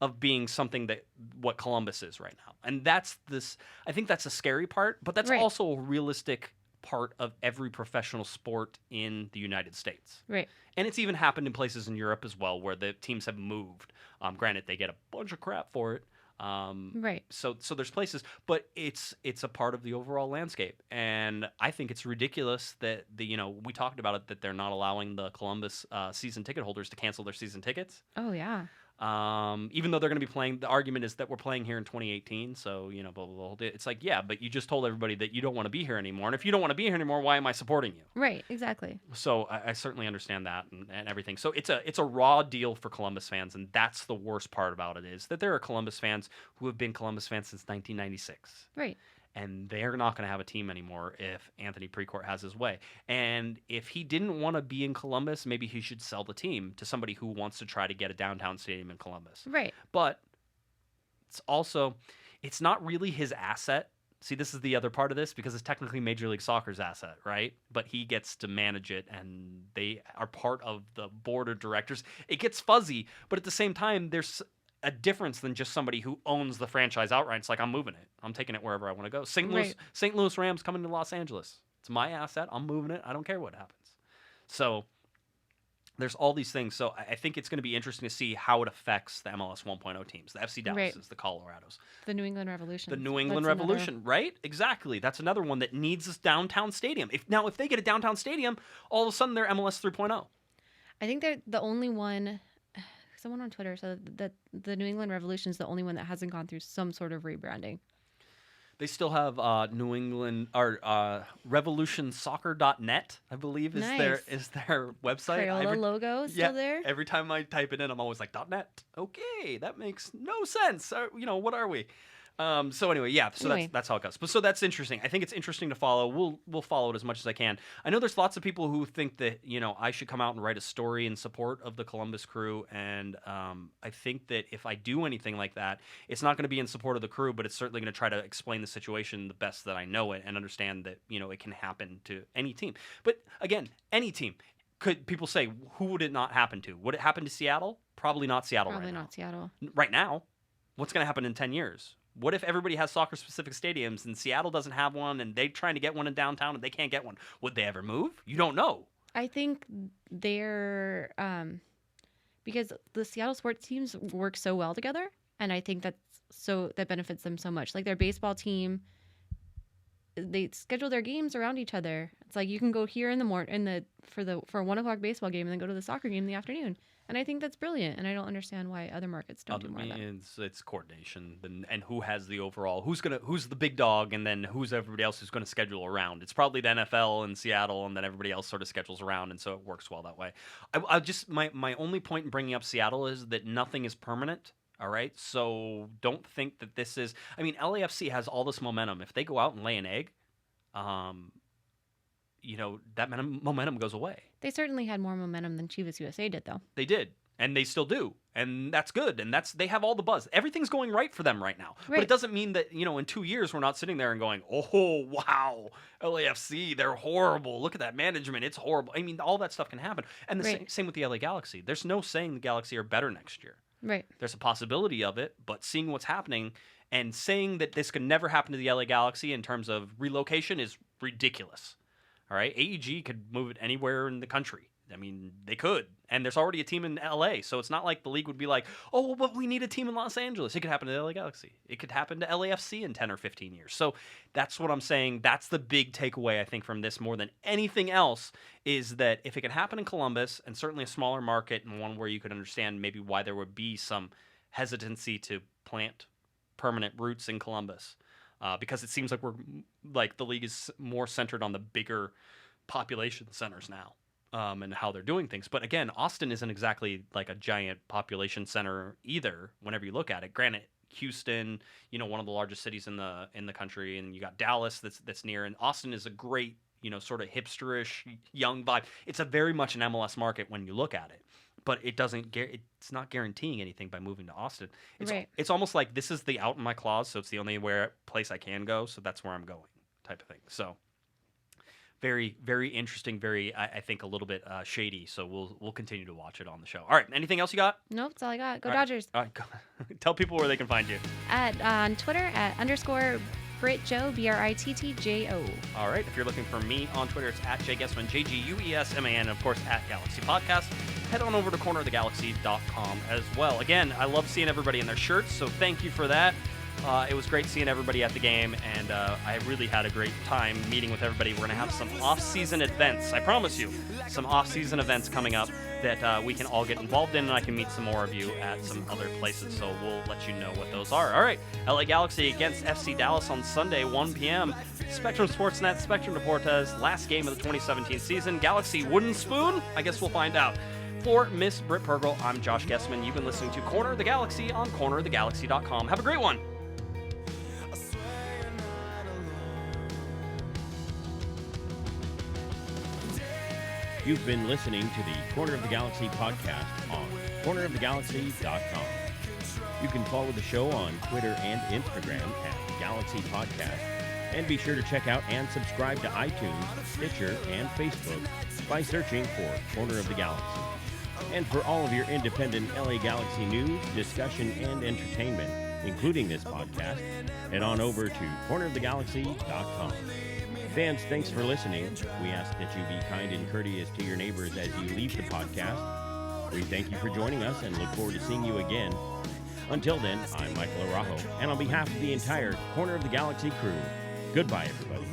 of being something that what Columbus is right now. And I think that's a scary part, but that's right. also a realistic part of every professional sport in the United States. Right. And it's even happened in places in Europe as well, where the teams have moved. Granted, they get a bunch of crap for it. Right. So there's places, but it's a part of the overall landscape. And I think it's ridiculous that we talked about it, that they're not allowing the Columbus season ticket holders to cancel their season tickets. Oh yeah. Even though they're going to be playing, the argument is that we're playing here in 2018, so blah, blah, blah. It's like, yeah, but you just told everybody that you don't want to be here anymore, and if you don't want to be here anymore, why am I supporting you? Right, exactly. So I certainly understand that and everything. So it's a raw deal for Columbus fans, and that's the worst part about it, is that there are Columbus fans who have been Columbus fans since 1996. Right. and they're not going to have a team anymore if Anthony Precourt has his way. And if he didn't want to be in Columbus, maybe he should sell the team to somebody who wants to try to get a downtown stadium in Columbus. Right. But it's not really his asset. See, this is the other part of this, because it's technically Major League Soccer's asset, right? But he gets to manage it, and they are part of the board of directors. It gets fuzzy, but at the same time, there's a difference than just somebody who owns the franchise outright. It's like, I'm moving it. I'm taking it wherever I want to go. St. Louis Rams coming to Los Angeles. It's my asset. I'm moving it. I don't care what happens. So there's all these things. So I think it's going to be interesting to see how it affects the MLS 1.0 teams, the FC Dallases, the Colorados. The New England Revolution. The New England Revolution, right? Exactly. That's another one that needs this downtown stadium. If they get a downtown stadium, all of a sudden they're MLS 3.0. I think they're the only one. Someone on Twitter said that the New England Revolution is the only one that hasn't gone through some sort of rebranding. They still have New England or revolutionsoccer.net, I believe, is their website. Crayola logo still there. Every time I type it in, I'm always like .net. Okay, that makes no sense. What are we? So anyway, yeah. So that's how it goes. But so that's interesting. I think it's interesting to follow. We'll follow it as much as I can. I know there's lots of people who think that I should come out and write a story in support of the Columbus Crew, and I think that if I do anything like that, it's not going to be in support of the Crew, but it's certainly going to try to explain the situation the best that I know it and understand that it can happen to any team. But again, any team. Could people say, who would it not happen to? Would it happen to Seattle? Probably not Seattle. Probably right now. Not Seattle. Right now, what's going to happen in 10 years? What if everybody has soccer-specific stadiums and Seattle doesn't have one and they're trying to get one in downtown and they can't get one? Would they ever move? You don't know. I think they're because the Seattle sports teams work so well together, and I think that benefits them so much. Like their baseball team, they schedule their games around each other. It's like you can go here in the morning for a 1:00 baseball game and then go to the soccer game in the afternoon. And I think that's brilliant, and I don't understand why other markets don't do more of that. It's coordination, and who has the overall, who's the big dog, and then who's everybody else who's going to schedule around. It's probably the NFL and Seattle, and then everybody else sort of schedules around, and so it works well that way. I just my only point in bringing up Seattle is that nothing is permanent. All right, so don't think that this is. I mean, LAFC has all this momentum. If they go out and lay an egg, that momentum goes away. They certainly had more momentum than Chivas USA did, though. They did, and they still do, and that's good, and they have all the buzz. Everything's going right for them right now. Right. But it doesn't mean that, in 2 years we're not sitting there and going, oh, wow, LAFC, they're horrible. Look at that management. It's horrible. I mean, all that stuff can happen. And the same with the LA Galaxy. There's no saying the Galaxy are better next year. Right. There's a possibility of it, but seeing what's happening and saying that this could never happen to the LA Galaxy in terms of relocation is ridiculous. All right, AEG could move it anywhere in the country. I mean, they could. And there's already a team in LA, so it's not like the league would be like, oh, well, but we need a team in Los Angeles. It could happen to the LA Galaxy. It could happen to LAFC in 10 or 15 years. So that's what I'm saying. That's the big takeaway, I think, from this more than anything else, is that if it can happen in Columbus, and certainly a smaller market and one where you could understand maybe why there would be some hesitancy to plant permanent roots in Columbus, because it seems like the league is more centered on the bigger population centers now. And how they're doing things. But again, Austin isn't exactly like a giant population center either whenever you look at it. Granted, Houston, one of the largest cities in the country, and you got Dallas that's near, and Austin is a great, sort of hipsterish young vibe. It's a very much an MLS market when you look at it. But it's not guaranteeing anything by moving to Austin. It's almost like this is the out in my clause, so it's the only place I can go, so that's where I'm going type of thing. So very, very interesting, I think a little bit shady, so we'll continue to watch it on the show. All right, anything else you got? Nope, that's all I got. Go Dodgers. All right, tell people where they can find you. On Twitter @_ BrittJo, BrittJo. All right, if you're looking for me on Twitter, it's @JGuesman, JGUESMAN, and of course @Galaxy Podcast. Head on over to cornerofthegalaxy.com as well. Again, I love seeing everybody in their shirts, so thank you for that. It was great seeing everybody at the game, and I really had a great time meeting with everybody. We're going to have some off-season events, I promise you, some off-season events coming up that we can all get involved in, and I can meet some more of you at some other places, so we'll let you know what those are. All right, LA Galaxy against FC Dallas on Sunday, 1 p.m. Spectrum Sportsnet, Spectrum Deportes, last game of the 2017 season. Galaxy wooden spoon? I guess we'll find out. For Miss Britt Pergl, I'm Josh Guesman. You've been listening to Corner of the Galaxy on cornerofthegalaxy.com. Have a great one. You've been listening to the Corner of the Galaxy podcast on cornerofthegalaxy.com. You can follow the show on Twitter and Instagram at Galaxy Podcast, and be sure to check out and subscribe to iTunes, Stitcher, and Facebook by searching for Corner of the Galaxy. And for all of your independent LA Galaxy news, discussion, and entertainment, including this podcast, head on over to cornerofthegalaxy.com. Fans, thanks for listening. We ask that you be kind and courteous to your neighbors as you leave the podcast. We thank you for joining us and look forward to seeing you again. Until then, I'm Michael Araujo, and on behalf of the entire Corner of the Galaxy crew, goodbye, everybody.